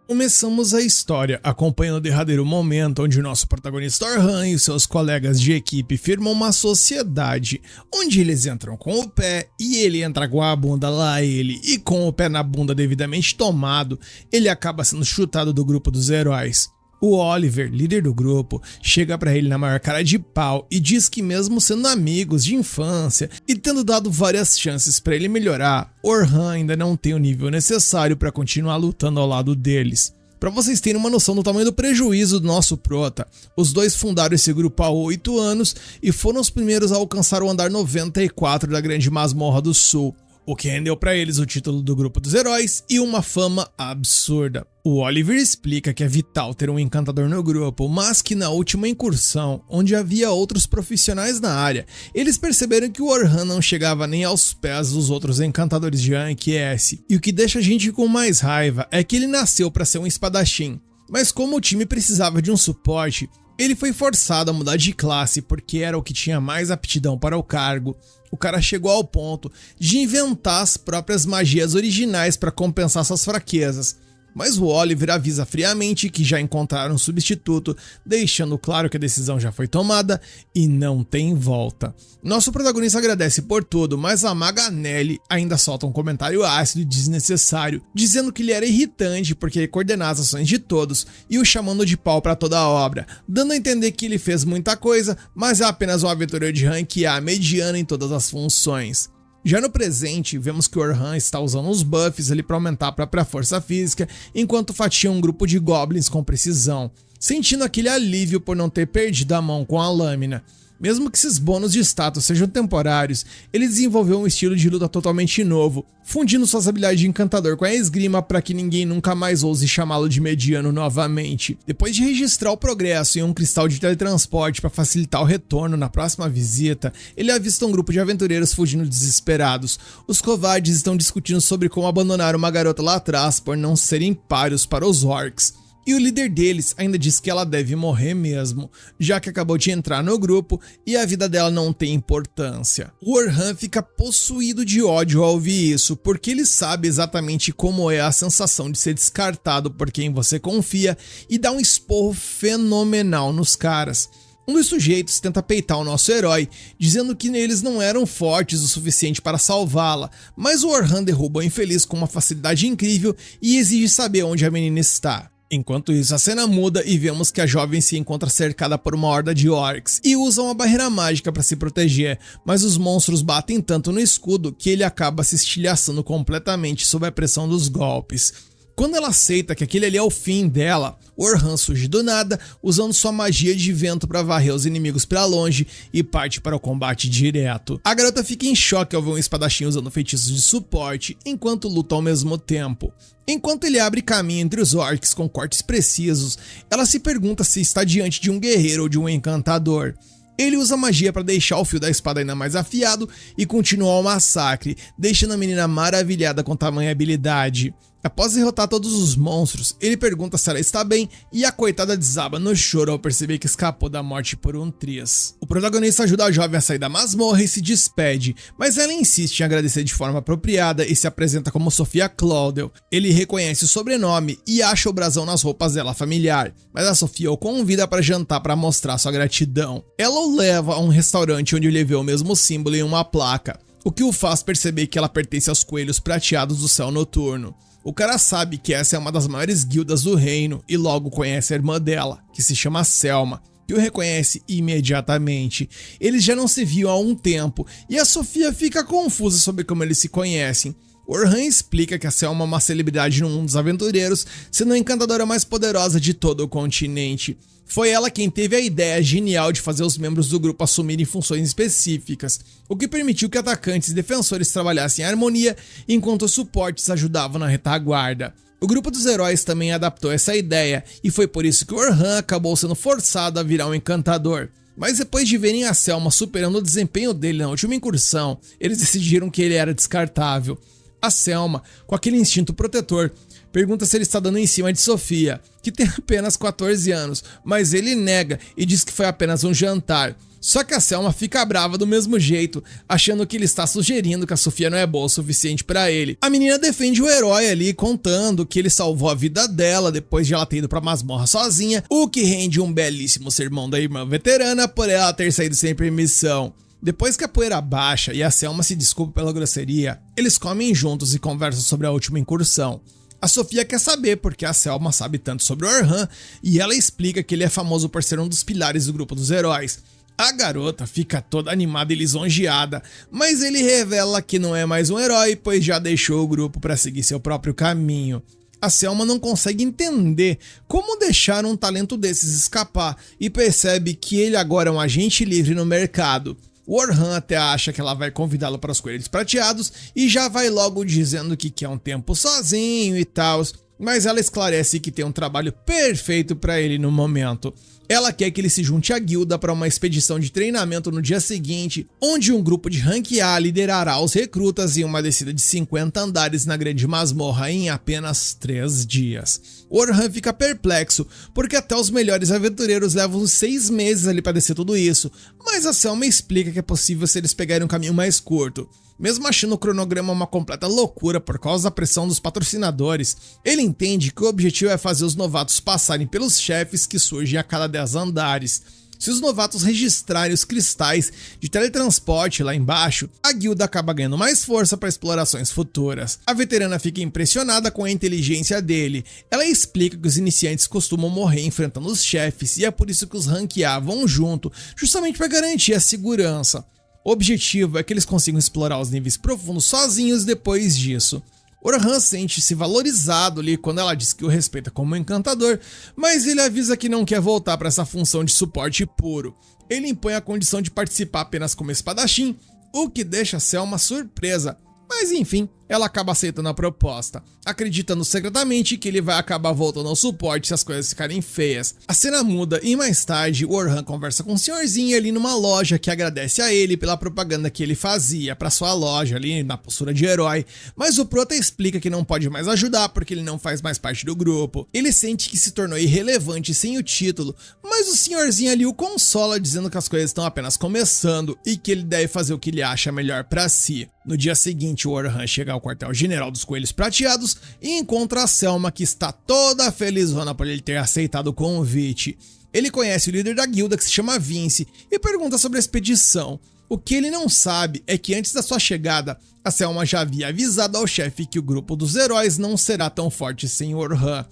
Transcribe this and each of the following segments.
Começamos a história acompanhando o derradeiro momento onde o nosso protagonista Orhan e os seus colegas de equipe firmam uma sociedade, onde eles entram com o pé e ele entra com a bunda lá e com o pé na bunda devidamente tomado, ele acaba sendo chutado do grupo dos heróis. O Oliver, líder do grupo, chega pra ele na maior cara de pau e diz que mesmo sendo amigos de infância e tendo dado várias chances pra ele melhorar, Orhan ainda não tem o nível necessário pra continuar lutando ao lado deles. Pra vocês terem uma noção do tamanho do prejuízo do nosso prota, os dois fundaram esse grupo há 8 anos e foram os primeiros a alcançar o andar 94 da Grande Masmorra do Sul, o que rendeu pra eles o título do grupo dos heróis e uma fama absurda. O Oliver explica que é vital ter um encantador no grupo, mas que na última incursão, onde havia outros profissionais na área, eles perceberam que o Orhan não chegava nem aos pés dos outros encantadores de Rank S. E o que deixa a gente com mais raiva é que ele nasceu para ser um espadachim, mas como o time precisava de um suporte, ele foi forçado a mudar de classe porque era o que tinha mais aptidão para o cargo. O cara chegou ao ponto de inventar as próprias magias originais para compensar suas fraquezas. Mas o Oliver avisa friamente que já encontraram um substituto, deixando claro que a decisão já foi tomada e não tem volta. Nosso protagonista agradece por tudo, mas a maga Nelly ainda solta um comentário ácido e desnecessário, dizendo que ele era irritante porque ele coordenava as ações de todos e o chamando de pau para toda a obra, dando a entender que ele fez muita coisa, mas é apenas um aventureiro de rank A mediano em todas as funções. Já no presente, vemos que o Orhan está usando os buffs ali para aumentar a própria força física, enquanto fatia um grupo de goblins com precisão, sentindo aquele alívio por não ter perdido a mão com a lâmina. Mesmo que esses bônus de status sejam temporários, ele desenvolveu um estilo de luta totalmente novo, fundindo suas habilidades de encantador com a esgrima para que ninguém nunca mais ouse chamá-lo de mediano novamente. Depois de registrar o progresso em um cristal de teletransporte para facilitar o retorno na próxima visita, ele avista um grupo de aventureiros fugindo desesperados. Os covardes estão discutindo sobre como abandonar uma garota lá atrás por não serem páreos para os orcs. E o líder deles ainda diz que ela deve morrer mesmo, já que acabou de entrar no grupo e a vida dela não tem importância. O Orhan fica possuído de ódio ao ouvir isso, porque ele sabe exatamente como é a sensação de ser descartado por quem você confia e dá um esporro fenomenal nos caras. Um dos sujeitos tenta peitar o nosso herói, dizendo que eles não eram fortes o suficiente para salvá-la, mas o Orhan derruba o infeliz com uma facilidade incrível e exige saber onde a menina está. Enquanto isso, a cena muda e vemos que a jovem se encontra cercada por uma horda de orcs e usa uma barreira mágica para se proteger, mas os monstros batem tanto no escudo que ele acaba se estilhaçando completamente sob a pressão dos golpes. Quando ela aceita que aquele ali é o fim dela, o Orhan surge do nada, usando sua magia de vento para varrer os inimigos para longe e parte para o combate direto. A garota fica em choque ao ver um espadachim usando feitiços de suporte, enquanto luta ao mesmo tempo. Enquanto ele abre caminho entre os orcs com cortes precisos, ela se pergunta se está diante de um guerreiro ou de um encantador. Ele usa magia para deixar o fio da espada ainda mais afiado e continua o massacre, deixando a menina maravilhada com tamanha habilidade. Após derrotar todos os monstros, ele pergunta se ela está bem e a coitada desaba no choro ao perceber que escapou da morte por um triz. O protagonista ajuda a jovem a sair da masmorra e se despede, mas ela insiste em agradecer de forma apropriada e se apresenta como Sofia Claudel. Ele reconhece o sobrenome e acha o brasão nas roupas dela familiar, mas a Sofia o convida para jantar para mostrar sua gratidão. Ela o leva a um restaurante onde ele vê o mesmo símbolo em uma placa, o que o faz perceber que ela pertence aos coelhos prateados do céu noturno. O cara sabe que essa é uma das maiores guildas do reino e logo conhece a irmã dela, que se chama Selma, que o reconhece imediatamente. Eles já não se viam há um tempo e a Sofia fica confusa sobre como eles se conhecem. Orhan explica que a Selma é uma celebridade no mundo dos aventureiros, sendo a encantadora mais poderosa de todo o continente. Foi ela quem teve a ideia genial de fazer os membros do grupo assumirem funções específicas, o que permitiu que atacantes e defensores trabalhassem em harmonia, enquanto os suportes ajudavam na retaguarda. O grupo dos heróis também adaptou essa ideia, e foi por isso que o Orhan acabou sendo forçado a virar um encantador. Mas depois de verem a Selma superando o desempenho dele na última incursão, eles decidiram que ele era descartável. A Selma, com aquele instinto protetor, pergunta se ele está dando em cima de Sofia, que tem apenas 14 anos, mas ele nega e diz que foi apenas um jantar. Só que a Selma fica brava do mesmo jeito, achando que ele está sugerindo que a Sofia não é boa o suficiente pra ele. A menina defende o herói ali, contando que ele salvou a vida dela depois de ela ter ido pra masmorra sozinha, o que rende um belíssimo sermão da irmã veterana por ela ter saído sem permissão. Depois que a poeira baixa e a Selma se desculpa pela grosseria, eles comem juntos e conversam sobre a última incursão. A Sofia quer saber porque a Selma sabe tanto sobre o Orhan e ela explica que ele é famoso por ser um dos pilares do grupo dos heróis. A garota fica toda animada e lisonjeada, mas ele revela que não é mais um herói, pois já deixou o grupo para seguir seu próprio caminho. A Selma não consegue entender como deixar um talento desses escapar e percebe que ele agora é um agente livre no mercado. O Orhan até acha que ela vai convidá-lo para os coelhos prateados e já vai logo dizendo que quer um tempo sozinho e tal, mas ela esclarece que tem um trabalho perfeito para ele no momento. Ela quer que ele se junte à guilda para uma expedição de treinamento no dia seguinte, onde um grupo de rank A liderará os recrutas em uma descida de 50 andares na grande masmorra em apenas 3 dias. O Orhan fica perplexo, porque até os melhores aventureiros levam 6 meses ali para descer tudo isso, mas a Selma explica que é possível se eles pegarem um caminho mais curto. Mesmo achando o cronograma uma completa loucura por causa da pressão dos patrocinadores, ele entende que o objetivo é fazer os novatos passarem pelos chefes que surgem a cada 10 andares. Se os novatos registrarem os cristais de teletransporte lá embaixo, a guilda acaba ganhando mais força para explorações futuras. A veterana fica impressionada com a inteligência dele. Ela explica que os iniciantes costumam morrer enfrentando os chefes e é por isso que os rank A vão junto, justamente para garantir a segurança. O objetivo é que eles consigam explorar os níveis profundos sozinhos depois disso. Orhan sente-se valorizado ali quando ela diz que o respeita como um encantador, mas ele avisa que não quer voltar para essa função de suporte puro. Ele impõe a condição de participar apenas como espadachim, o que deixa Selma surpresa. Mas enfim, ela acaba aceitando a proposta, acreditando secretamente que ele vai acabar voltando ao suporte se as coisas ficarem feias. A cena muda e mais tarde o Orhan conversa com um senhorzinho ali numa loja que agradece a ele pela propaganda que ele fazia para sua loja ali na postura de herói, mas o prota explica que não pode mais ajudar porque ele não faz mais parte do grupo. Ele sente que se tornou irrelevante sem o título, mas o senhorzinho ali o consola dizendo que as coisas estão apenas começando e que ele deve fazer o que ele acha melhor para si. No dia seguinte, o Orhan chega ao quartel-general dos Coelhos Prateados e encontra a Selma, que está toda felizona por ele ter aceitado o convite. Ele conhece o líder da guilda, que se chama Vince, e pergunta sobre a expedição. O que ele não sabe é que antes da sua chegada, a Selma já havia avisado ao chefe que o grupo dos heróis não será tão forte sem o Orhan.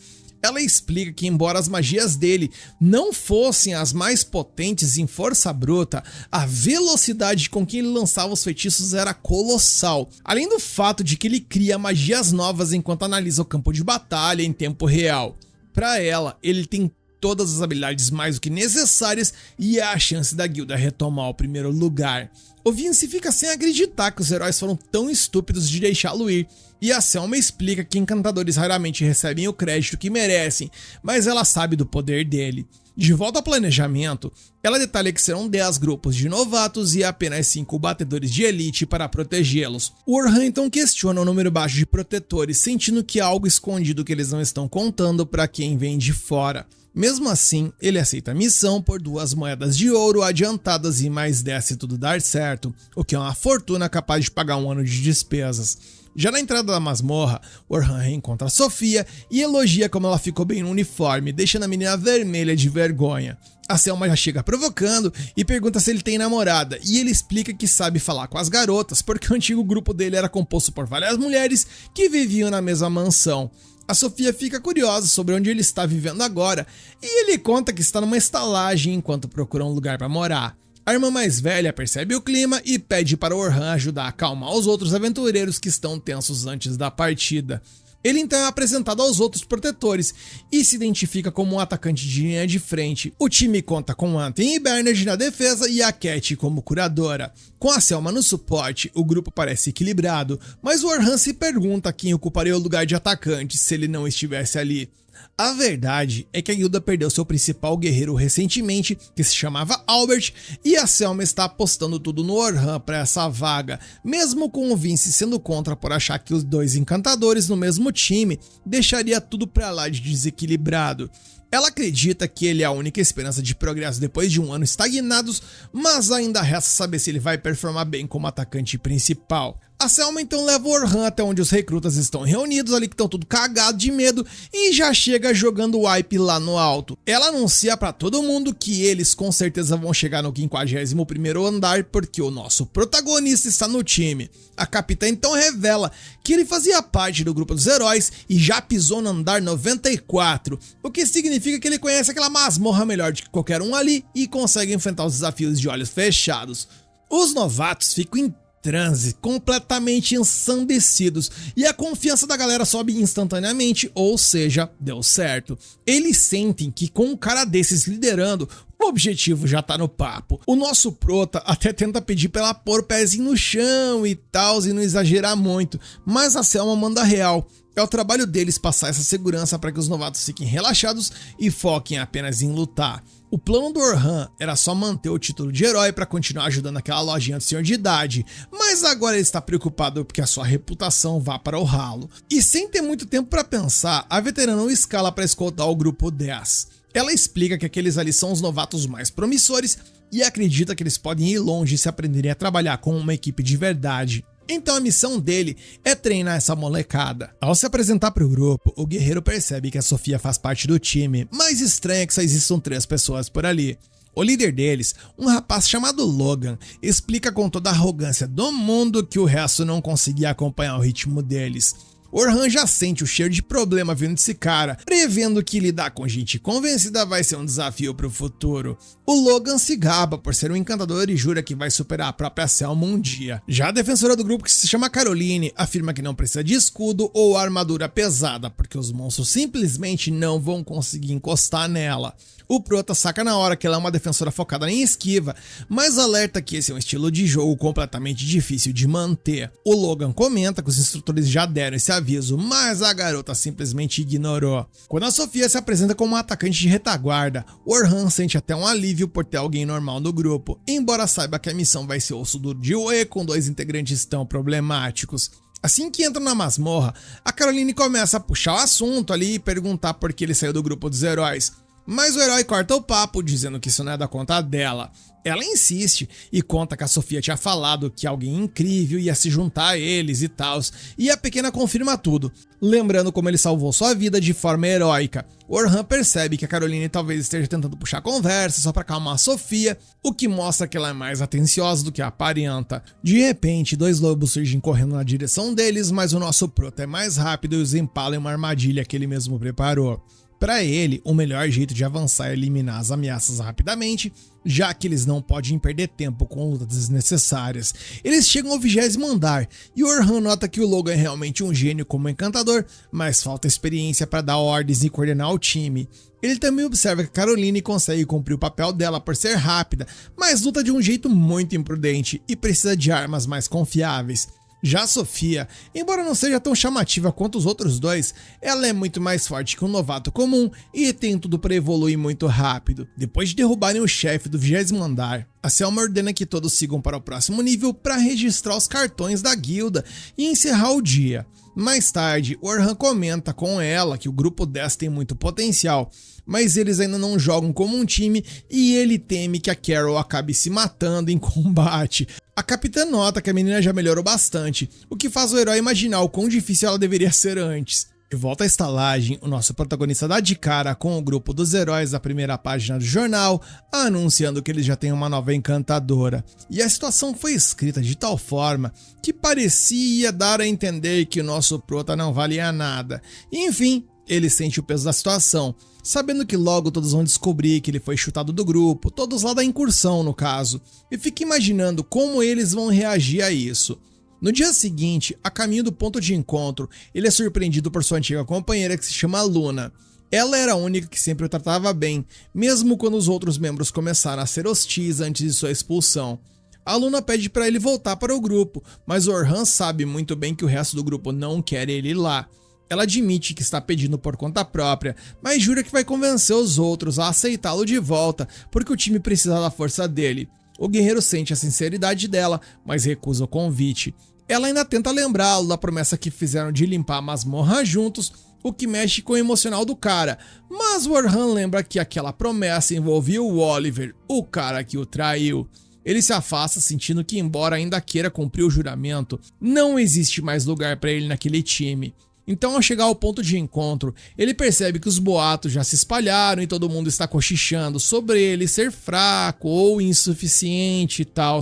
Ela explica que embora as magias dele não fossem as mais potentes em força bruta, a velocidade com que ele lançava os feitiços era colossal, além do fato de que ele cria magias novas enquanto analisa o campo de batalha em tempo real. Para ela, ele tem todas as habilidades mais do que necessárias e é a chance da guilda retomar o primeiro lugar. O Vince fica sem acreditar que os heróis foram tão estúpidos de deixá-lo ir, e a Selma explica que encantadores raramente recebem o crédito que merecem, mas ela sabe do poder dele. De volta ao planejamento, ela detalha que serão 10 grupos de novatos e apenas 5 batedores de elite para protegê-los. O Orhan então questiona o número baixo de protetores, sentindo que há algo escondido que eles não estão contando para quem vem de fora. Mesmo assim, ele aceita a missão por 2 moedas de ouro adiantadas e mais 10 se tudo dar certo, o que é uma fortuna capaz de pagar um ano de despesas. Já na entrada da masmorra, Orhan reencontra Sofia e elogia como ela ficou bem no uniforme, deixando a menina vermelha de vergonha. A Selma já chega provocando e pergunta se ele tem namorada, e ele explica que sabe falar com as garotas porque o antigo grupo dele era composto por várias mulheres que viviam na mesma mansão. A Sofia fica curiosa sobre onde ele está vivendo agora e ele conta que está numa estalagem enquanto procura um lugar para morar. A irmã mais velha percebe o clima e pede para Orhan ajudar a acalmar os outros aventureiros que estão tensos antes da partida. Ele então é apresentado aos outros protetores e se identifica como um atacante de linha de frente. O time conta com Anthony e Bernard na defesa e a Cat como curadora. Com a Selma no suporte, o grupo parece equilibrado, mas o Orhan se pergunta quem ocuparia o lugar de atacante se ele não estivesse ali. A verdade é que a guilda perdeu seu principal guerreiro recentemente, que se chamava Albert, e a Selma está apostando tudo no Orhan para essa vaga, mesmo com o Vince sendo contra por achar que os dois encantadores no mesmo time deixaria tudo pra lá de desequilibrado. Ela acredita que ele é a única esperança de progresso depois de um ano estagnados, mas ainda resta saber se ele vai performar bem como atacante principal. A Selma então leva o Orhan até onde os recrutas estão reunidos ali, que estão tudo cagado de medo, e já chega jogando o wipe lá no alto. Ela anuncia pra todo mundo que eles com certeza vão chegar no 51º andar porque o nosso protagonista está no time. A capitã então revela que ele fazia parte do grupo dos heróis e já pisou no andar 94, o que significa que ele conhece aquela masmorra melhor do que qualquer um ali e consegue enfrentar os desafios de olhos fechados. Os novatos ficam em transe, completamente ensandecidos, e a confiança da galera sobe instantaneamente, ou seja, deu certo. Eles sentem que com um cara desses liderando, o objetivo já tá no papo. O nosso prota até tenta pedir pra ela pôr o pezinho no chão e tal, e não exagerar muito, mas a Selma manda real. É o trabalho deles passar essa segurança para que os novatos fiquem relaxados e foquem apenas em lutar. O plano do Orhan era só manter o título de herói para continuar ajudando aquela lojinha do senhor de idade, mas agora ele está preocupado porque a sua reputação vá para o ralo. E sem ter muito tempo para pensar, a veterana o escala para escoltar o grupo 10. Ela explica que aqueles ali são os novatos mais promissores e acredita que eles podem ir longe se aprenderem a trabalhar com uma equipe de verdade. Então a missão dele é treinar essa molecada. Ao se apresentar para o grupo, o guerreiro percebe que a Sofia faz parte do time, mas estranha que só existam 3 pessoas por ali. O líder deles, um rapaz chamado Logan, explica com toda a arrogância do mundo que o resto não conseguia acompanhar o ritmo deles. Orhan já sente o cheiro de problema vindo desse cara, prevendo que lidar com gente convencida vai ser um desafio para o futuro. O Logan se gaba por ser um encantador e jura que vai superar a própria Selma um dia. Já a defensora do grupo, que se chama Caroline, afirma que não precisa de escudo ou armadura pesada, porque os monstros simplesmente não vão conseguir encostar nela. O prota saca na hora que ela é uma defensora focada em esquiva, mas alerta que esse é um estilo de jogo completamente difícil de manter. O Logan comenta que os instrutores já deram esse aviso, mas a garota simplesmente ignorou. Quando a Sofia se apresenta como uma atacante de retaguarda, Orhan sente até um alívio por ter alguém normal no grupo, embora saiba que a missão vai ser osso duro de roer com 2 integrantes tão problemáticos. Assim que entra na masmorra, a Caroline começa a puxar o assunto ali e perguntar por que ele saiu do grupo dos heróis. Mas o herói corta o papo, dizendo que isso não é da conta dela. Ela insiste e conta que a Sofia tinha falado que alguém incrível ia se juntar a eles e tal, e a pequena confirma tudo, lembrando como ele salvou sua vida de forma heróica. O Orhan percebe que a Caroline talvez esteja tentando puxar conversa só pra acalmar a Sofia, o que mostra que ela é mais atenciosa do que aparenta. De repente, 2 lobos surgem correndo na direção deles, mas o nosso prota é mais rápido e os empala em uma armadilha que ele mesmo preparou. Para ele, o melhor jeito de avançar é eliminar as ameaças rapidamente, já que eles não podem perder tempo com lutas desnecessárias. Eles chegam ao 20º andar e o Orhan nota que o Logan é realmente um gênio como encantador, mas falta experiência para dar ordens e coordenar o time. Ele também observa que Caroline consegue cumprir o papel dela por ser rápida, mas luta de um jeito muito imprudente e precisa de armas mais confiáveis. Já a Sofia, embora não seja tão chamativa quanto os outros 2, ela é muito mais forte que um novato comum e tem tudo para evoluir muito rápido. Depois de derrubarem o chefe do 20º andar, a Selma ordena que todos sigam para o próximo nível para registrar os cartões da guilda e encerrar o dia. Mais tarde, o Orhan comenta com ela que o grupo 10 tem muito potencial, mas eles ainda não jogam como um time e ele teme que a Carol acabe se matando em combate. A capitã nota que a menina já melhorou bastante, o que faz o herói imaginar o quão difícil ela deveria ser antes. De volta à estalagem, o nosso protagonista dá de cara com o grupo dos heróis da primeira página do jornal, anunciando que eles já têm uma nova encantadora. E a situação foi escrita de tal forma que parecia dar a entender que o nosso prota não valia nada. E, enfim, ele sente o peso da situação, sabendo que logo todos vão descobrir que ele foi chutado do grupo, todos lá da incursão no caso, e fica imaginando como eles vão reagir a isso. No dia seguinte, a caminho do ponto de encontro, ele é surpreendido por sua antiga companheira que se chama Luna. Ela era a única que sempre o tratava bem, mesmo quando os outros membros começaram a ser hostis antes de sua expulsão. A Luna pede para ele voltar para o grupo, mas o Orhan sabe muito bem que o resto do grupo não quer ele lá. Ela admite que está pedindo por conta própria, mas jura que vai convencer os outros a aceitá-lo de volta, porque o time precisa da força dele. O guerreiro sente a sinceridade dela, mas recusa o convite. Ela ainda tenta lembrá-lo da promessa que fizeram de limpar a masmorra juntos, o que mexe com o emocional do cara, mas o Orhan lembra que aquela promessa envolvia o Oliver, o cara que o traiu. Ele se afasta, sentindo que, embora ainda queira cumprir o juramento, não existe mais lugar para ele naquele time. Então, ao chegar ao ponto de encontro, ele percebe que os boatos já se espalharam e todo mundo está cochichando sobre ele ser fraco ou insuficiente e tal.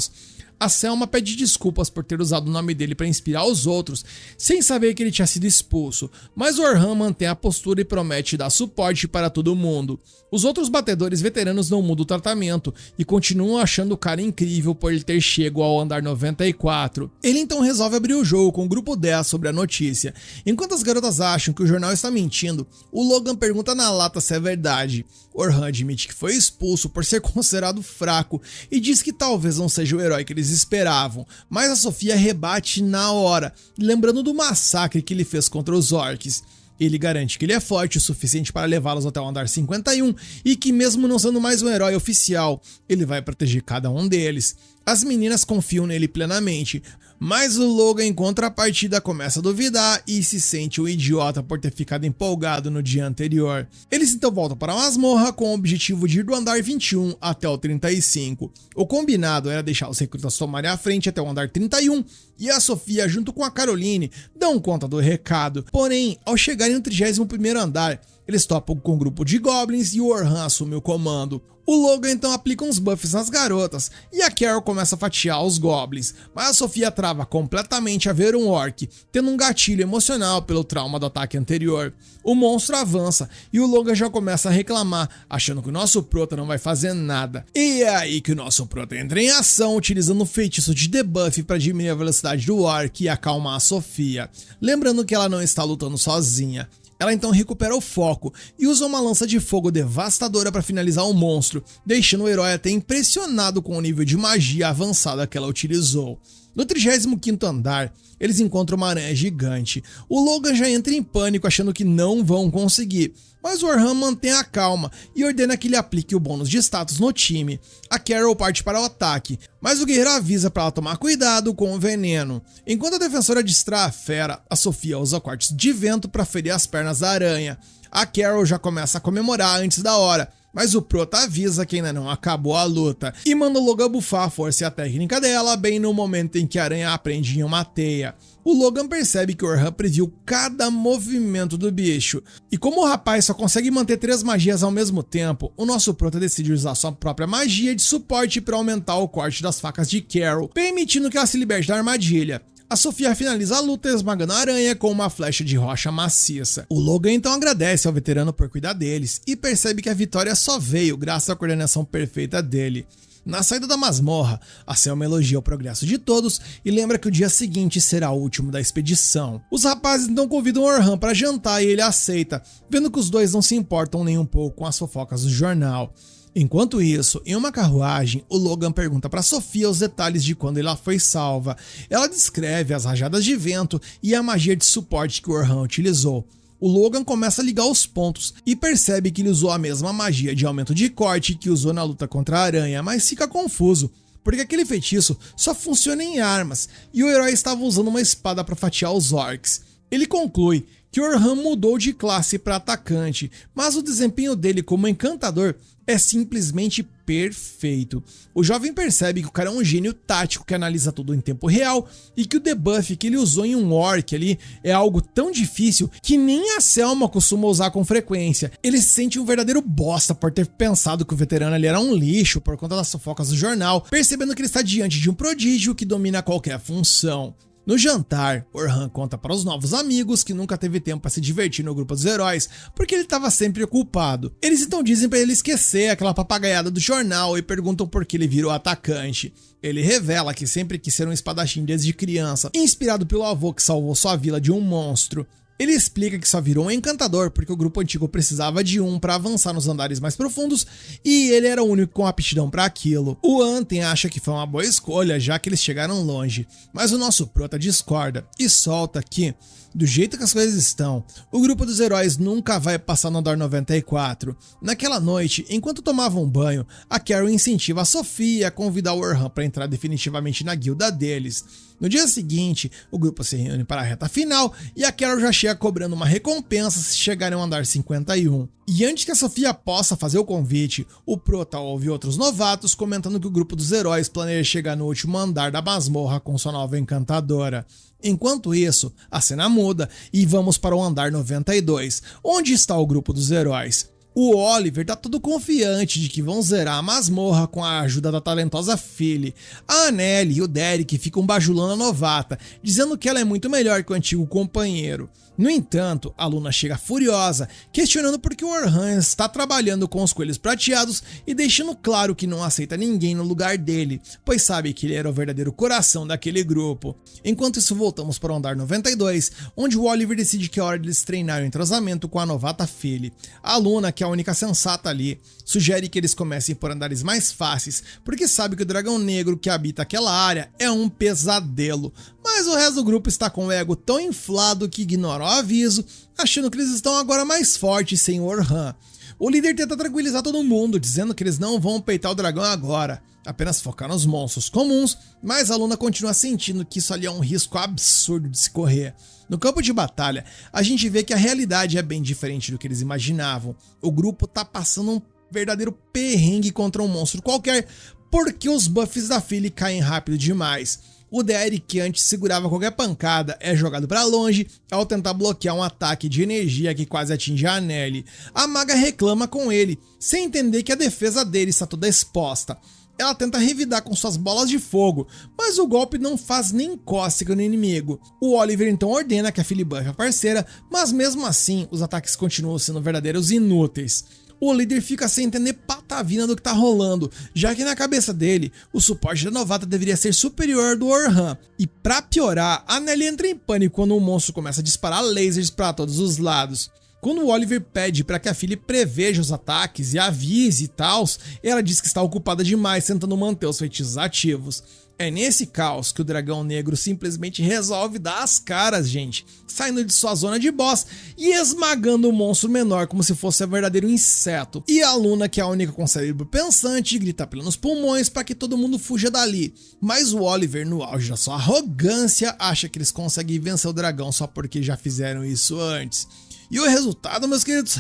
A Selma pede desculpas por ter usado o nome dele para inspirar os outros, sem saber que ele tinha sido expulso, mas o Orhan mantém a postura e promete dar suporte para todo mundo. Os outros batedores veteranos não mudam o tratamento e continuam achando o cara incrível por ele ter chego ao andar 94. Ele então resolve abrir o jogo com o grupo 10 sobre a notícia. Enquanto as garotas acham que o jornal está mentindo, o Logan pergunta na lata se é verdade. Orhan admite que foi expulso por ser considerado fraco e diz que talvez não seja o herói que eles esperavam, mas a Sofia rebate na hora, lembrando do massacre que ele fez contra os orcs. Ele garante que ele é forte o suficiente para levá-los até o andar 51 e que, mesmo não sendo mais um herói oficial, ele vai proteger cada um deles. As meninas confiam nele plenamente, mas o Logan, em contrapartida, começa a duvidar e se sente um idiota por ter ficado empolgado no dia anterior. Eles então voltam para a masmorra com o objetivo de ir do andar 21 até o 35. O combinado era deixar os recrutas tomarem a frente até o andar 31 e a Sofia, junto com a Caroline, dão conta do recado. Porém, ao chegarem no 31º andar, eles topam com um grupo de goblins e o Orhan assume o comando. O Logan então aplica uns buffs nas garotas e a Carol começa a fatiar os goblins, mas a Sofia trava completamente a ver um orc, tendo um gatilho emocional pelo trauma do ataque anterior. O monstro avança e o Logan já começa a reclamar, achando que o nosso prota não vai fazer nada. E é aí que o nosso prota entra em ação, utilizando o feitiço de debuff para diminuir a velocidade do orc e acalmar a Sofia. Lembrando que ela não está lutando sozinha. Ela então recupera o foco e usa uma lança de fogo devastadora para finalizar o monstro, deixando o herói até impressionado com o nível de magia avançada que ela utilizou. No 35º andar, eles encontram uma aranha gigante. O Logan já entra em pânico achando que não vão conseguir, mas o Orhan mantém a calma e ordena que ele aplique o bônus de status no time. A Carol parte para o ataque, mas o guerreiro avisa para ela tomar cuidado com o veneno. Enquanto a defensora distrai a fera, a Sofia usa cortes de vento para ferir as pernas da aranha. A Carol já começa a comemorar antes da hora, mas o prota avisa que ainda não acabou a luta e manda o Logan bufar a força e a técnica dela bem no momento em que a aranha aprende em uma teia. O Logan percebe que o Orhan previu cada movimento do bicho, e como o rapaz só consegue manter 3 magias ao mesmo tempo, o nosso prota decide usar sua própria magia de suporte para aumentar o corte das facas de Carol, permitindo que ela se liberte da armadilha. A Sofia finaliza a luta esmagando a aranha com uma flecha de rocha maciça. O Logan então agradece ao veterano por cuidar deles e percebe que a vitória só veio graças à coordenação perfeita dele. Na saída da masmorra, a Selma elogia o progresso de todos e lembra que o dia seguinte será o último da expedição. Os rapazes então convidam o Orhan para jantar e ele aceita, vendo que os dois não se importam nem um pouco com as fofocas do jornal. Enquanto isso, em uma carruagem, o Logan pergunta para Sofia os detalhes de quando ela foi salva. Ela descreve as rajadas de vento e a magia de suporte que o Orhan utilizou. O Logan começa a ligar os pontos e percebe que ele usou a mesma magia de aumento de corte que usou na luta contra a aranha, mas fica confuso, porque aquele feitiço só funciona em armas e o herói estava usando uma espada para fatiar os orcs. Ele conclui que o Orhan mudou de classe para atacante, mas o desempenho dele como encantador é simplesmente perfeito. O jovem percebe que o cara é um gênio tático que analisa tudo em tempo real e que o debuff que ele usou em um orc ali é algo tão difícil que nem a Selma costuma usar com frequência. Ele se sente um verdadeiro bosta por ter pensado que o veterano ali era um lixo por conta das fofocas do jornal, percebendo que ele está diante de um prodígio que domina qualquer função. No jantar, Orhan conta para os novos amigos que nunca teve tempo para se divertir no grupo dos heróis, porque ele estava sempre ocupado. Eles então dizem para ele esquecer aquela papagaiada do jornal e perguntam por que ele virou atacante. Ele revela que sempre quis ser um espadachim desde criança, inspirado pelo avô que salvou sua vila de um monstro. Ele explica que só virou um encantador porque o grupo antigo precisava de um para avançar nos andares mais profundos e ele era o único com aptidão para aquilo. O Ansem acha que foi uma boa escolha já que eles chegaram longe, mas o nosso prota discorda e solta que, do jeito que as coisas estão, o grupo dos heróis nunca vai passar no andar 94. Naquela noite, enquanto tomavam banho, a Carol incentiva a Sophie a convidar o Orhan para entrar definitivamente na guilda deles. No dia seguinte, o grupo se reúne para a reta final e a Carol já chega cobrando uma recompensa se chegarem ao andar 51. E antes que a Sofia possa fazer o convite, o Prota ouve outros novatos comentando que o grupo dos heróis planeja chegar no último andar da masmorra com sua nova encantadora. Enquanto isso, a cena muda e vamos para o andar 92, onde está o grupo dos heróis. O Oliver tá todo confiante de que vão zerar a masmorra com a ajuda da talentosa Philly. A Anneli e o Derek ficam bajulando a novata, dizendo que ela é muito melhor que o antigo companheiro. No entanto, a Luna chega furiosa, questionando por que o Orhan está trabalhando com os coelhos prateados e deixando claro que não aceita ninguém no lugar dele, pois sabe que ele era o verdadeiro coração daquele grupo. Enquanto isso, voltamos para o andar 92, onde o Oliver decide que é hora de eles treinarem o entrosamento com a novata Philly. A Luna, que é a única sensata ali, sugere que eles comecem por andares mais fáceis, porque sabe que o dragão negro que habita aquela área é um pesadelo. Mas o resto do grupo está com o ego tão inflado que ignora o aviso, achando que eles estão agora mais fortes sem o Orhan. O líder tenta tranquilizar todo mundo, dizendo que eles não vão peitar o dragão agora, apenas focar nos monstros comuns, mas a Luna continua sentindo que isso ali é um risco absurdo de se correr. No campo de batalha, a gente vê que a realidade é bem diferente do que eles imaginavam. O grupo tá passando um verdadeiro perrengue contra um monstro qualquer, porque os buffs da Philly caem rápido demais. O Derek, que antes segurava qualquer pancada, é jogado para longe ao tentar bloquear um ataque de energia que quase atinge a Anneli. A maga reclama com ele, sem entender que a defesa dele está toda exposta. Ela tenta revidar com suas bolas de fogo, mas o golpe não faz nem cócega no inimigo. O Oliver então ordena que a Philly buffe a parceira, mas mesmo assim os ataques continuam sendo verdadeiros inúteis. O líder fica sem entender patavina do que tá rolando, já que na cabeça dele, o suporte da novata deveria ser superior ao do Orhan. E pra piorar, a Anneli entra em pânico quando o monstro começa a disparar lasers para todos os lados. Quando o Oliver pede para que a Philly preveja os ataques e avise e tal, ela diz que está ocupada demais tentando manter os feitiços ativos. É nesse caos que o dragão negro simplesmente resolve dar as caras, gente, saindo de sua zona de boss e esmagando o monstro menor como se fosse um verdadeiro inseto. E a Luna, que é a única com cérebro pensante, grita pelos pulmões para que todo mundo fuja dali. Mas o Oliver, no auge da sua arrogância, acha que eles conseguem vencer o dragão só porque já fizeram isso antes. E o resultado, meus queridos,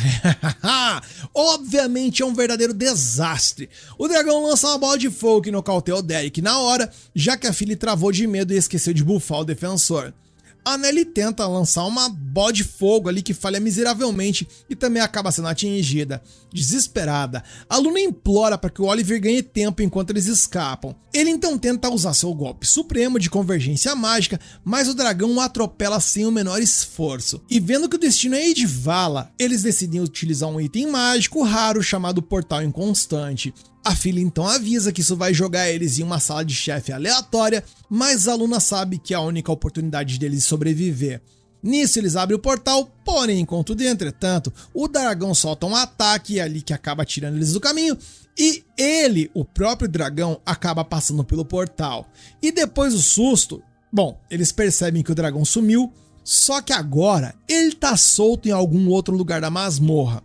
obviamente é um verdadeiro desastre. O dragão lança uma bola de fogo que nocauteia o Derek na hora, já que a Philly travou de medo e esqueceu de buffar o defensor. A Anneli tenta lançar uma bola de fogo ali que falha miseravelmente e também acaba sendo atingida. Desesperada, a Luna implora para que o Oliver ganhe tempo enquanto eles escapam. Ele então tenta usar seu golpe supremo de convergência mágica, mas o dragão o atropela sem o menor esforço. E vendo que o destino é ir de vala, eles decidem utilizar um item mágico raro chamado Portal Inconstante. A Philly então avisa que isso vai jogar eles em uma sala de chefe aleatória, mas a Luna sabe que é a única oportunidade deles sobreviver. Nisso eles abrem o portal, porém, contudo e entretanto, o dragão solta um ataque ali que acaba tirando eles do caminho, e ele, o próprio dragão, acaba passando pelo portal. E depois do susto, bom, eles percebem que o dragão sumiu, só que agora ele tá solto em algum outro lugar da masmorra.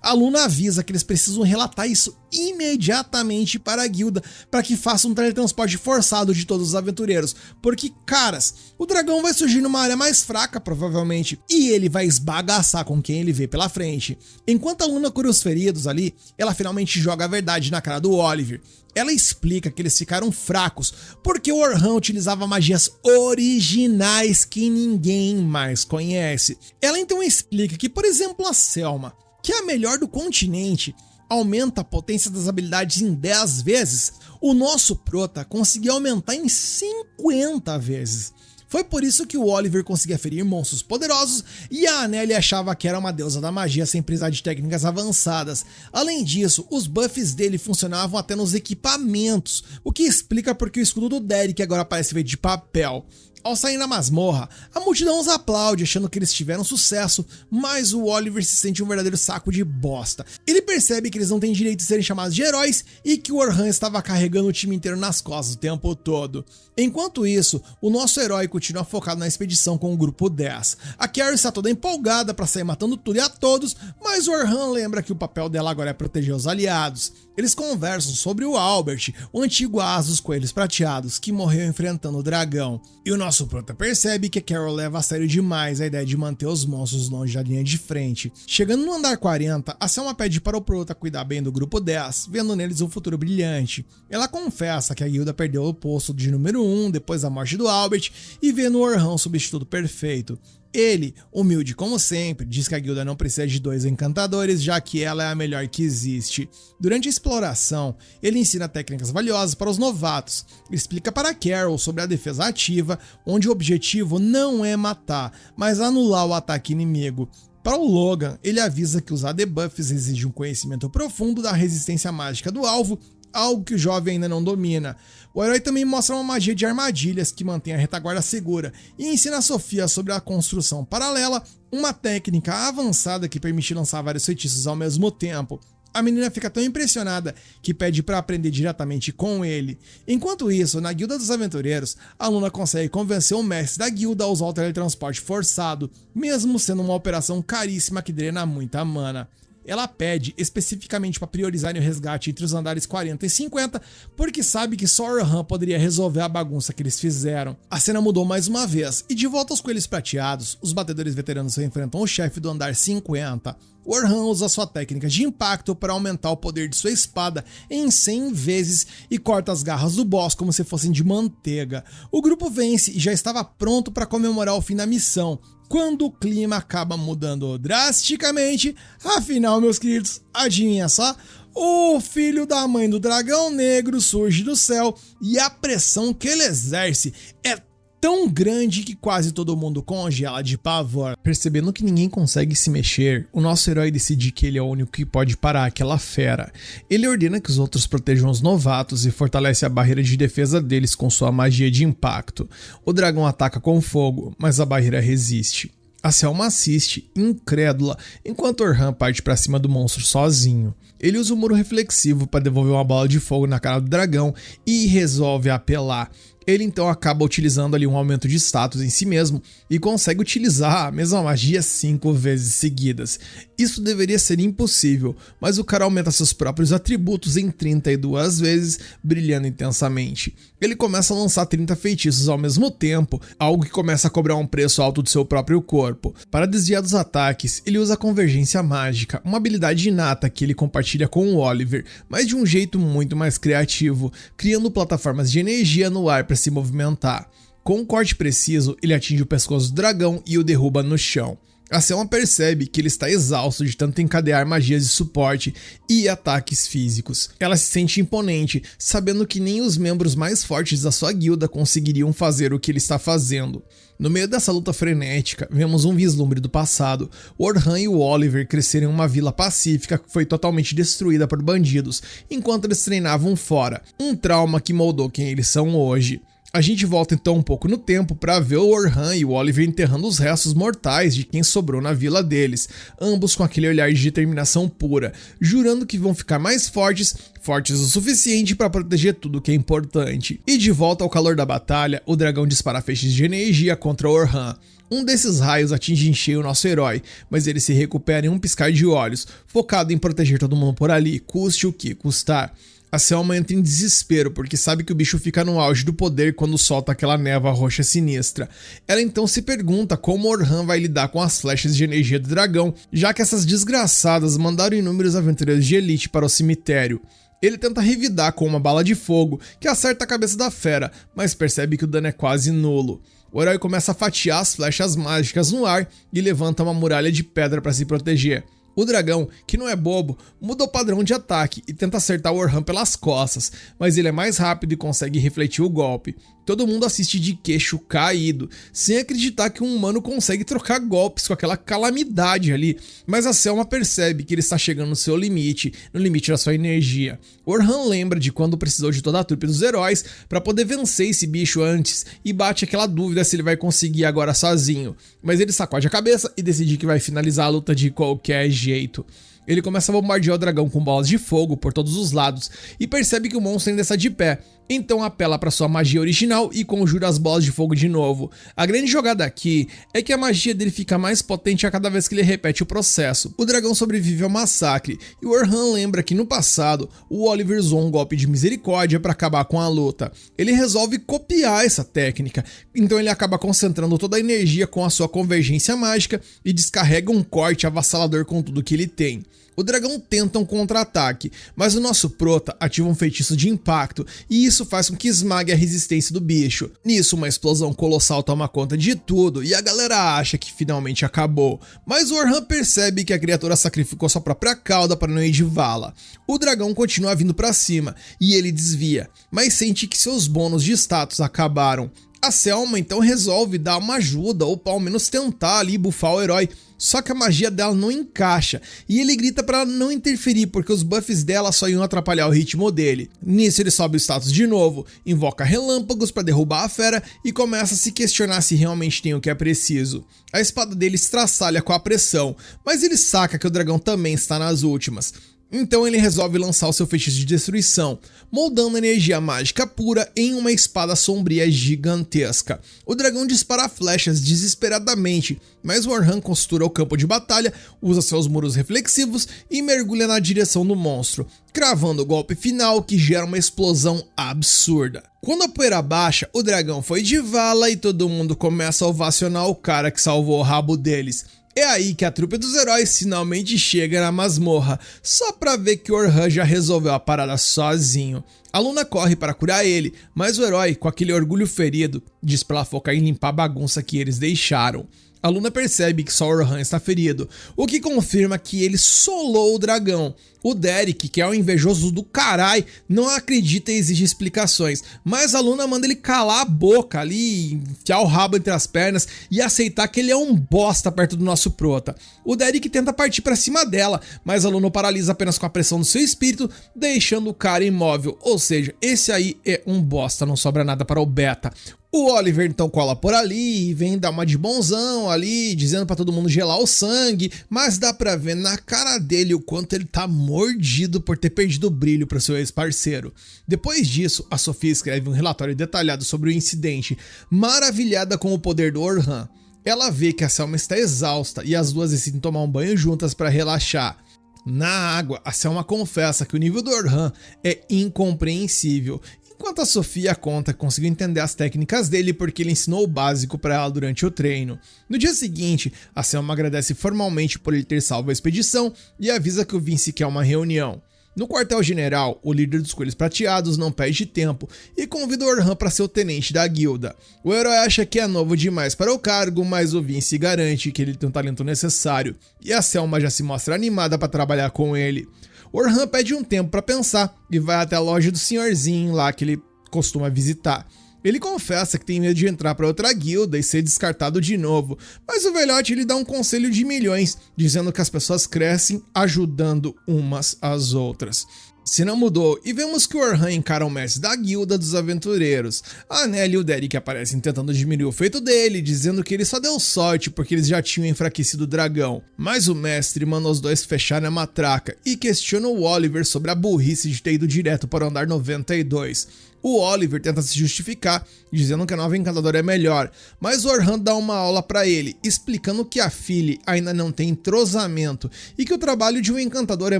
A Luna avisa que eles precisam relatar isso imediatamente para a guilda para que faça um teletransporte forçado de todos os aventureiros, porque, caras, o dragão vai surgir numa área mais fraca provavelmente e ele vai esbagaçar com quem ele vê pela frente. Enquanto a Luna cura os feridos ali, ela finalmente joga a verdade na cara do Oliver. Ela explica que eles ficaram fracos porque o Orhan utilizava magias originais que ninguém mais conhece. Ela então explica que, por exemplo, a Selma, que é a melhor do continente, aumenta a potência das habilidades em 10 vezes, o nosso prota conseguiu aumentar em 50 vezes. Foi por isso que o Oliver conseguia ferir monstros poderosos e a Anneli achava que era uma deusa da magia sem precisar de técnicas avançadas. Além disso, os buffs dele funcionavam até nos equipamentos, o que explica porque o escudo do Derek agora parece feito de papel. Ao sair na masmorra, a multidão os aplaude achando que eles tiveram sucesso, mas o Oliver se sente um verdadeiro saco de bosta. Ele percebe que eles não têm direito de serem chamados de heróis e que o Orhan estava carregando o time inteiro nas costas o tempo todo. Enquanto isso, o nosso herói continua focado na expedição com o grupo 10. A Carrie está toda empolgada para sair matando tudo e a todos, mas o Orhan lembra que o papel dela agora é proteger os aliados. Eles conversam sobre o Albert, o antigo asa dos coelhos prateados, que morreu enfrentando o dragão. E o nosso prota percebe que Carol leva a sério demais a ideia de manter os monstros longe da linha de frente. Chegando no andar 40, a Selma pede para o prota cuidar bem do grupo 10, vendo neles um futuro brilhante. Ela confessa que a guilda perdeu o posto de número 1 depois da morte do Albert e vê no Orhan o substituto perfeito. Ele, humilde como sempre, diz que a guilda não precisa de 2 encantadores, já que ela é a melhor que existe. Durante a exploração, ele ensina técnicas valiosas para os novatos. Ele explica para Carol sobre a defesa ativa, onde o objetivo não é matar, mas anular o ataque inimigo. Para o Logan, ele avisa que usar debuffs exige um conhecimento profundo da resistência mágica do alvo, algo que o jovem ainda não domina. O herói também mostra uma magia de armadilhas que mantém a retaguarda segura e ensina a Sofia sobre a construção paralela, uma técnica avançada que permite lançar vários feitiços ao mesmo tempo. A menina fica tão impressionada que pede para aprender diretamente com ele. Enquanto isso, na Guilda dos Aventureiros, a Luna consegue convencer o mestre da guilda a usar o teletransporte forçado, mesmo sendo uma operação caríssima que drena muita mana. Ela pede especificamente para priorizarem o resgate entre os andares 40 e 50, porque sabe que só Orhan poderia resolver a bagunça que eles fizeram. A cena mudou mais uma vez, e de volta aos coelhos prateados, os batedores veteranos enfrentam o chefe do andar 50. O Orhan usa sua técnica de impacto para aumentar o poder de sua espada em 100 vezes e corta as garras do boss como se fossem de manteiga. O grupo vence e já estava pronto para comemorar o fim da missão, quando o clima acaba mudando drasticamente. Afinal, meus queridos, adivinha só? O filho da mãe do dragão negro surge do céu e a pressão que ele exerce é tão grande que quase todo mundo congela de pavor. Percebendo que ninguém consegue se mexer, o nosso herói decide que ele é o único que pode parar aquela fera. Ele ordena que os outros protejam os novatos e fortalece a barreira de defesa deles com sua magia de impacto. O dragão ataca com fogo, mas a barreira resiste. A Selma assiste, incrédula, enquanto Orhan parte para cima do monstro sozinho. Ele usa o muro reflexivo para devolver uma bola de fogo na cara do dragão e resolve apelar. Ele então acaba utilizando ali um aumento de status em si mesmo e consegue utilizar a mesma magia 5 vezes seguidas. Isso deveria ser impossível, mas o cara aumenta seus próprios atributos em 32 vezes, brilhando intensamente. Ele começa a lançar 30 feitiços ao mesmo tempo, algo que começa a cobrar um preço alto do seu próprio corpo. Para desviar dos ataques, ele usa a convergência mágica, uma habilidade inata que ele compartilha com o Oliver, mas de um jeito muito mais criativo, criando plataformas de energia no ar para se movimentar. Com um corte preciso, ele atinge o pescoço do dragão e o derruba no chão. A Selma percebe que ele está exausto de tanto encadear magias de suporte e ataques físicos. Ela se sente imponente, sabendo que nem os membros mais fortes da sua guilda conseguiriam fazer o que ele está fazendo. No meio dessa luta frenética, vemos um vislumbre do passado. O Orhan e o Oliver cresceram em uma vila pacífica que foi totalmente destruída por bandidos, enquanto eles treinavam fora. Um trauma que moldou quem eles são hoje. A gente volta então um pouco no tempo para ver o Orhan e o Oliver enterrando os restos mortais de quem sobrou na vila deles, ambos com aquele olhar de determinação pura, jurando que vão ficar mais fortes o suficiente para proteger tudo que é importante. E de volta ao calor da batalha, o dragão dispara feixes de energia contra o Orhan. Um desses raios atinge em cheio o nosso herói, mas ele se recupera em um piscar de olhos, focado em proteger todo mundo por ali, custe o que custar. A Selma entra em desespero porque sabe que o bicho fica no auge do poder quando solta aquela névoa roxa sinistra. Ela então se pergunta como Orhan vai lidar com as flechas de energia do dragão, já que essas desgraçadas mandaram inúmeros aventureiros de elite para o cemitério. Ele tenta revidar com uma bala de fogo que acerta a cabeça da fera, mas percebe que o dano é quase nulo. O herói começa a fatiar as flechas mágicas no ar e levanta uma muralha de pedra para se proteger. O dragão, que não é bobo, muda o padrão de ataque e tenta acertar o Orhan pelas costas, mas ele é mais rápido e consegue refletir o golpe. Todo mundo assiste de queixo caído, sem acreditar que um humano consegue trocar golpes com aquela calamidade ali, mas a Selma percebe que ele está chegando no seu limite, no limite da sua energia. O Orhan lembra de quando precisou de toda a trupe dos heróis para poder vencer esse bicho antes e bate aquela dúvida se ele vai conseguir agora sozinho, mas ele sacode a cabeça e decide que vai finalizar a luta de qualquer jeito. Ele começa a bombardear o dragão com bolas de fogo por todos os lados e percebe que o monstro ainda está de pé, então apela para sua magia original e conjura as bolas de fogo de novo. A grande jogada aqui é que a magia dele fica mais potente a cada vez que ele repete o processo. O dragão sobrevive ao massacre e o Orhan lembra que no passado o Oliver usou um golpe de misericórdia para acabar com a luta. Ele resolve copiar essa técnica, então ele acaba concentrando toda a energia com a sua convergência mágica e descarrega um corte avassalador com tudo que ele tem. O dragão tenta um contra-ataque, mas o nosso prota ativa um feitiço de impacto e isso faz com que esmague a resistência do bicho. Nisso, uma explosão colossal toma conta de tudo e a galera acha que finalmente acabou, mas o Orhan percebe que a criatura sacrificou sua própria cauda para não ir de vala. O dragão continua vindo para cima e ele desvia, mas sente que seus bônus de status acabaram. A Selma então resolve dar uma ajuda ou ao menos tentar ali bufar o herói, só que a magia dela não encaixa e ele grita para não interferir porque os buffs dela só iam atrapalhar o ritmo dele. Nisso ele sobe o status de novo, invoca relâmpagos para derrubar a fera e começa a se questionar se realmente tem o que é preciso. A espada dele estraçalha com a pressão, mas ele saca que o dragão também está nas últimas. Então ele resolve lançar o seu feitiço de destruição, moldando energia mágica pura em uma espada sombria gigantesca. O dragão dispara flechas desesperadamente, mas o Orhan costura o campo de batalha, usa seus muros reflexivos e mergulha na direção do monstro, cravando o golpe final que gera uma explosão absurda. Quando a poeira baixa, o dragão foi de vala e todo mundo começa a ovacionar o cara que salvou o rabo deles. É aí que a trupe dos heróis finalmente chega na masmorra, só pra ver que o Orhan já resolveu a parada sozinho. A Luna corre para curar ele, mas o herói, com aquele orgulho ferido, diz pra ela focar em limpar a bagunça que eles deixaram. A Luna percebe que só o Orhan está ferido, o que confirma que ele solou o dragão. O Derek, que é um invejoso do carai, não acredita e exige explicações, mas a Luna manda ele calar a boca ali, enfiar o rabo entre as pernas e aceitar que ele é um bosta perto do nosso prota. O Derek tenta partir para cima dela, mas a Luna o paralisa apenas com a pressão do seu espírito, deixando o cara imóvel, ou seja, esse aí é um bosta, não sobra nada para o Beta. O Oliver então cola por ali e vem dar uma de bonzão ali, dizendo pra todo mundo gelar o sangue, mas dá pra ver na cara dele o quanto ele tá mordido por ter perdido o brilho pro seu ex-parceiro. Depois disso, a Sofia escreve um relatório detalhado sobre o incidente, maravilhada com o poder do Orhan. Ela vê que a Selma está exausta e as duas decidem tomar um banho juntas pra relaxar. Na água, a Selma confessa que o nível do Orhan é incompreensível, enquanto a Sofia conta que conseguiu entender as técnicas dele porque ele ensinou o básico para ela durante o treino. No dia seguinte, a Selma agradece formalmente por ele ter salvo a expedição e avisa que o Vince quer uma reunião. No quartel-general, o líder dos Coelhos Prateados não perde tempo e convida o Orhan para ser o tenente da guilda. O herói acha que é novo demais para o cargo, mas o Vince garante que ele tem o talento necessário e a Selma já se mostra animada para trabalhar com ele. O Orhan pede um tempo para pensar e vai até a loja do senhorzinho lá que ele costuma visitar. Ele confessa que tem medo de entrar para outra guilda e ser descartado de novo, mas o velhote lhe dá um conselho de milhões, dizendo que as pessoas crescem ajudando umas às outras. Se não mudou, e vemos que o Orhan encara o mestre da guilda dos aventureiros. A Nelly e o Derek aparecem tentando diminuir o feito dele, dizendo que ele só deu sorte porque eles já tinham enfraquecido o dragão. Mas o mestre manda os dois fecharem a matraca e questiona o Oliver sobre a burrice de ter ido direto para o andar 92. O Oliver tenta se justificar, dizendo que a nova encantadora é melhor, mas o Orhan dá uma aula para ele, explicando que a Phyllis ainda não tem entrosamento e que o trabalho de um encantador é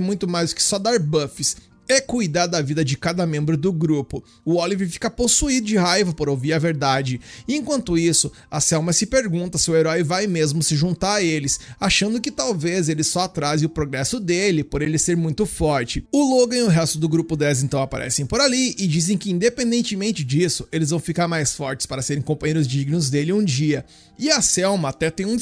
muito mais do que só dar buffs. É cuidar da vida de cada membro do grupo. O Oliver fica possuído de raiva por ouvir a verdade. Enquanto isso, a Selma se pergunta se o herói vai mesmo se juntar a eles, achando que talvez ele só atrase o progresso dele, por ele ser muito forte. O Logan e o resto do grupo 10 então aparecem por ali e dizem que independentemente disso, eles vão ficar mais fortes para serem companheiros dignos dele um dia. E a Selma até tem um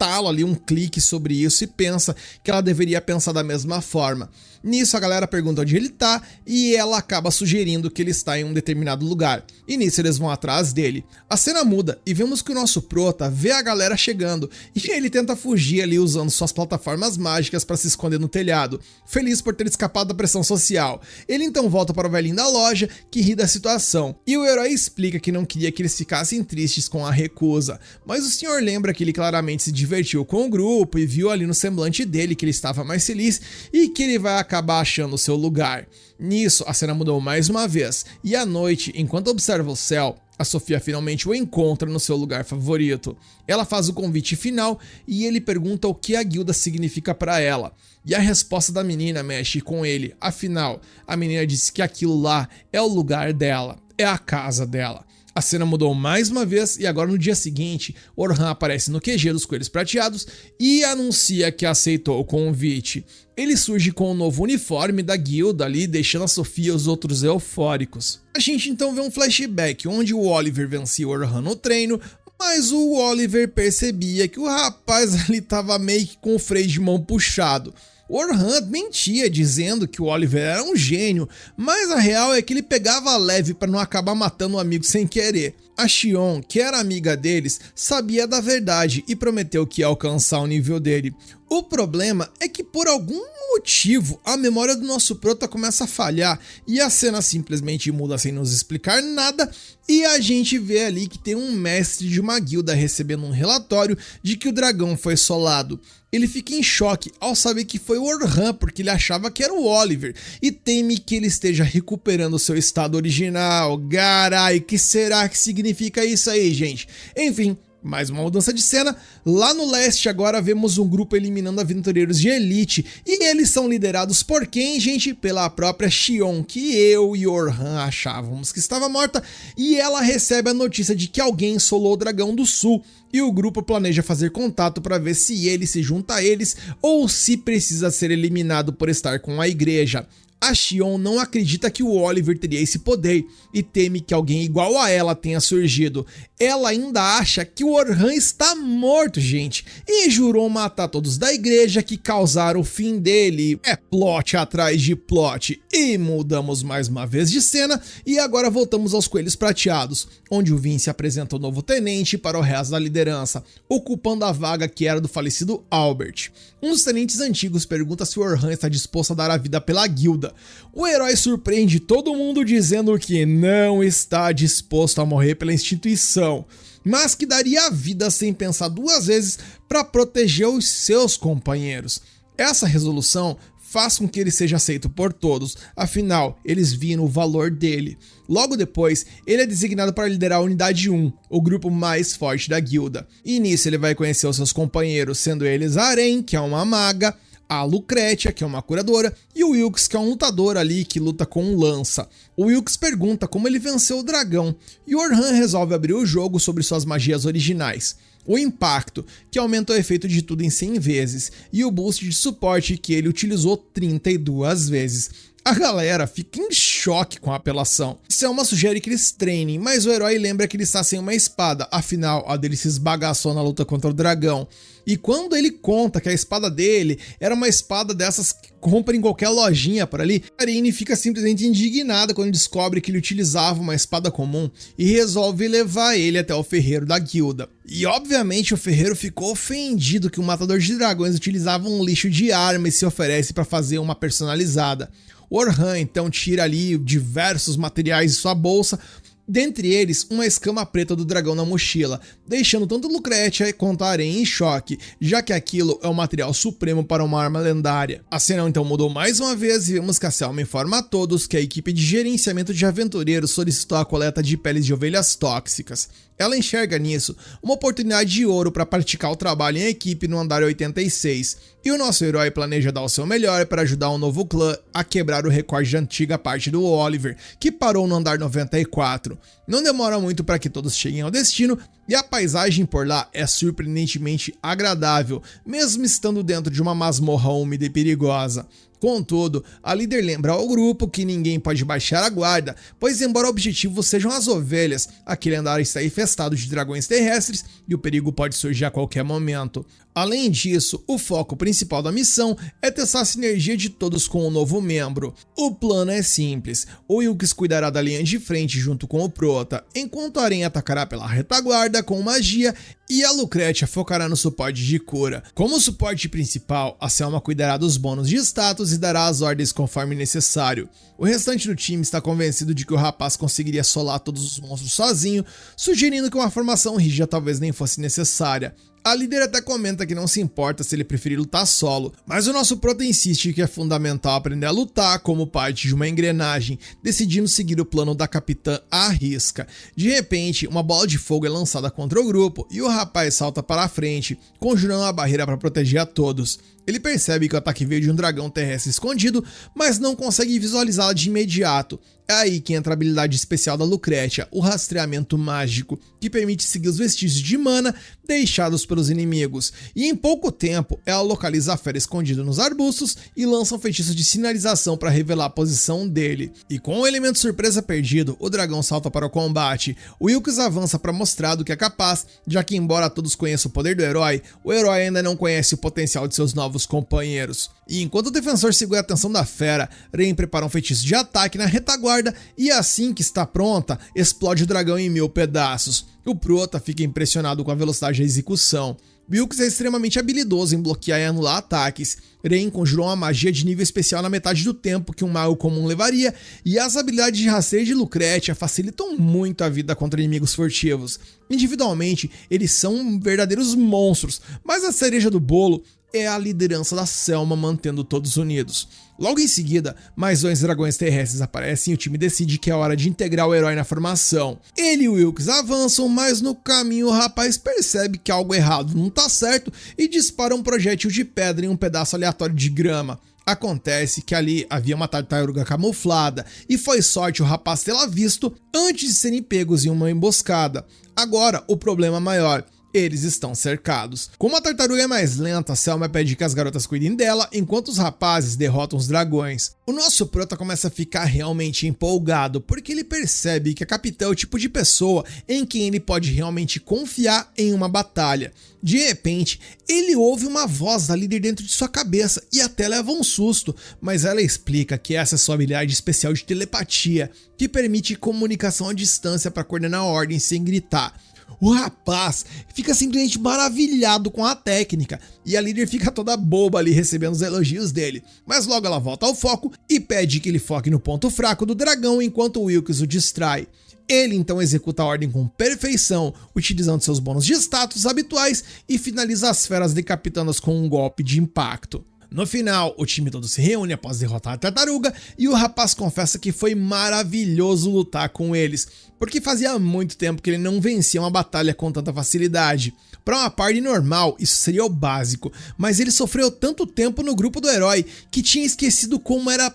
estalo ali, um clique sobre isso e pensa que ela deveria pensar da mesma forma. Nisso a galera pergunta onde ele tá e ela acaba sugerindo que ele está em um determinado lugar. E nisso eles vão atrás dele. A cena muda e vemos que o nosso prota vê a galera chegando e ele tenta fugir ali usando suas plataformas mágicas para se esconder no telhado, feliz por ter escapado da pressão social. Ele então volta para o velhinho da loja, que ri da situação, e o herói explica que não queria que eles ficassem tristes com a recusa, mas o senhor lembra que ele claramente se divertiu com o grupo e viu ali no semblante dele que ele estava mais feliz e que ele vai acabar achando o seu lugar. Nisso, a cena mudou mais uma vez, e à noite, enquanto observa o céu, a Sofia finalmente o encontra no seu lugar favorito. Ela faz o convite final e ele pergunta o que a guilda significa para ela. E a resposta da menina mexe com ele, afinal, a menina disse que aquilo lá é o lugar dela, é a casa dela. A cena mudou mais uma vez e agora no dia seguinte, Orhan aparece no QG dos Coelhos Prateados e anuncia que aceitou o convite. Ele surge com o novo uniforme da guilda ali, deixando a Sofia e os outros eufóricos. A gente então vê um flashback onde o Oliver vencia o Orhan no treino, mas o Oliver percebia que o rapaz ali tava meio que com o freio de mão puxado. O Orhan mentia dizendo que o Oliver era um gênio, mas a real é que ele pegava leve para não acabar matando o amigo sem querer. A Xion, que era amiga deles, sabia da verdade e prometeu que ia alcançar o nível dele. O problema é que por algum motivo a memória do nosso prota começa a falhar e a cena simplesmente muda sem nos explicar nada e a gente vê ali que tem um mestre de uma guilda recebendo um relatório de que o dragão foi solado. Ele fica em choque ao saber que foi o Orhan porque ele achava que era o Oliver e teme que ele esteja recuperando seu estado original. Carai, que será que significa isso aí, gente? Enfim, mais uma mudança de cena. Lá no leste agora vemos um grupo eliminando aventureiros de elite e eles são liderados por quem, gente? Pela própria Xion, que eu e Orhan achávamos que estava morta, e ela recebe a notícia de que alguém solou o Dragão do Sul e o grupo planeja fazer contato para ver se ele se junta a eles ou se precisa ser eliminado por estar com a igreja. A Xion não acredita que o Oliver teria esse poder e teme que alguém igual a ela tenha surgido. Ela ainda acha que o Orhan está morto, gente, e jurou matar todos da igreja que causaram o fim dele. É plot atrás de plot. E mudamos mais uma vez de cena e agora voltamos aos Coelhos Prateados, onde o Vince apresenta o novo tenente para o resto da liderança, ocupando a vaga que era do falecido Albert. Um dos tenentes antigos pergunta se o Orhan está disposto a dar a vida pela guilda. O herói surpreende todo mundo dizendo que não está disposto a morrer pela instituição, mas que daria a vida sem pensar duas vezes para proteger os seus companheiros. Essa resolução faz com que ele seja aceito por todos, afinal, eles viram o valor dele. Logo depois, ele é designado para liderar a Unidade 1, o grupo mais forte da guilda. E nisso ele vai conhecer os seus companheiros, sendo eles a Aren, que é uma maga, a Lucretia, que é uma curadora, e o Wilkes, que é um lutador ali que luta com um lança. O Wilkes pergunta como ele venceu o dragão, e o Orhan resolve abrir o jogo sobre suas magias originais. O impacto, que aumenta o efeito de tudo em 100 vezes, e o boost de suporte, que ele utilizou 32 vezes. A galera fica em choque com a apelação. Selma sugere que eles treinem, mas o herói lembra que ele está sem uma espada, afinal a dele se esbagaçou na luta contra o dragão. E quando ele conta que a espada dele era uma espada dessas que compra em qualquer lojinha por ali, Karine fica simplesmente indignada quando descobre que ele utilizava uma espada comum e resolve levar ele até o ferreiro da guilda. E obviamente o ferreiro ficou ofendido que o matador de dragões utilizava um lixo de arma e se oferece para fazer uma personalizada. Orhan então tira ali diversos materiais de sua bolsa, dentre eles uma escama preta do dragão na mochila, deixando tanto Lucretia quanto a Aren em choque, já que aquilo é o material supremo para uma arma lendária. A cena então mudou mais uma vez e vemos que a Selma informa a todos que a equipe de gerenciamento de aventureiros solicitou a coleta de peles de ovelhas tóxicas. Ela enxerga nisso uma oportunidade de ouro para praticar o trabalho em equipe no andar 86, e o nosso herói planeja dar o seu melhor para ajudar o novo clã a quebrar o recorde da antiga parte do Oliver, que parou no andar 94. Não demora muito para que todos cheguem ao destino, e a paisagem por lá é surpreendentemente agradável, mesmo estando dentro de uma masmorra úmida e perigosa. Contudo, a líder lembra ao grupo que ninguém pode baixar a guarda, pois embora o objetivo sejam as ovelhas, aquele andar está infestado de dragões terrestres e o perigo pode surgir a qualquer momento. Além disso, o foco principal da missão é testar a sinergia de todos com o novo membro. O plano é simples, o Wilkes cuidará da linha de frente junto com o Prota, enquanto a Aren atacará pela retaguarda com magia e a Lucretia focará no suporte de cura. Como suporte principal, a Selma cuidará dos bônus de status e dará as ordens conforme necessário. O restante do time está convencido de que o rapaz conseguiria solar todos os monstros sozinho, sugerindo que uma formação rígida talvez nem fosse necessária. A líder até comenta que não se importa se ele preferir lutar solo, mas o nosso Prota insiste que é fundamental aprender a lutar como parte de uma engrenagem, decidindo seguir o plano da capitã à risca. De repente, uma bola de fogo é lançada contra o grupo e o rapaz salta para a frente, conjurando uma barreira para proteger a todos. Ele percebe que o ataque veio de um dragão terrestre escondido, mas não consegue visualizá-la de imediato. É aí que entra a habilidade especial da Lucretia, o rastreamento mágico, que permite seguir os vestígios de mana deixados pelos inimigos. E em pouco tempo, ela localiza a fera escondida nos arbustos e lança um feitiço de sinalização para revelar a posição dele. E com o elemento surpresa perdido, o dragão salta para o combate. O Wilkes avança para mostrar do que é capaz, já que embora todos conheçam o poder do herói, o herói ainda não conhece o potencial de seus novos companheiros. E enquanto o defensor segura a atenção da fera, Ren prepara um feitiço de ataque na retaguarda e assim que está pronta, explode o dragão em 1000 pedaços. O Prota fica impressionado com a velocidade da execução. Wilkes é extremamente habilidoso em bloquear e anular ataques. Ren conjurou uma magia de nível especial na metade do tempo que um mago comum levaria, e as habilidades de rastreio de Lucretia facilitam muito a vida contra inimigos furtivos. Individualmente, eles são verdadeiros monstros, mas a cereja do bolo é a liderança da Selma mantendo todos unidos. Logo em seguida, mais 2 dragões terrestres aparecem e o time decide que é hora de integrar o herói na formação. Ele e o Wilkes avançam, mas no caminho o rapaz percebe que algo errado não tá certo e dispara um projétil de pedra em um pedaço aleatório de grama. Acontece que ali havia uma tartaruga camuflada e foi sorte o rapaz tê-la visto antes de serem pegos em uma emboscada. Agora, o problema maior: eles estão cercados. Como a tartaruga é mais lenta, Selma pede que as garotas cuidem dela, enquanto os rapazes derrotam os dragões. O nosso Prota começa a ficar realmente empolgado, porque ele percebe que a capitã é o tipo de pessoa em quem ele pode realmente confiar em uma batalha. De repente, ele ouve uma voz da líder dentro de sua cabeça e até leva um susto, mas ela explica que essa é sua habilidade especial de telepatia, que permite comunicação à distância para coordenar ordens sem gritar. O rapaz fica simplesmente maravilhado com a técnica e a líder fica toda boba ali recebendo os elogios dele, mas logo ela volta ao foco e pede que ele foque no ponto fraco do dragão enquanto o Wilkes o distrai. Ele então executa a ordem com perfeição, utilizando seus bônus de status habituais e finaliza as feras decapitando-as com um golpe de impacto. No final, o time todo se reúne após derrotar a tartaruga e o rapaz confessa que foi maravilhoso lutar com eles, porque fazia muito tempo que ele não vencia uma batalha com tanta facilidade. Para uma party normal, isso seria o básico, mas ele sofreu tanto tempo no grupo do herói que tinha esquecido como era,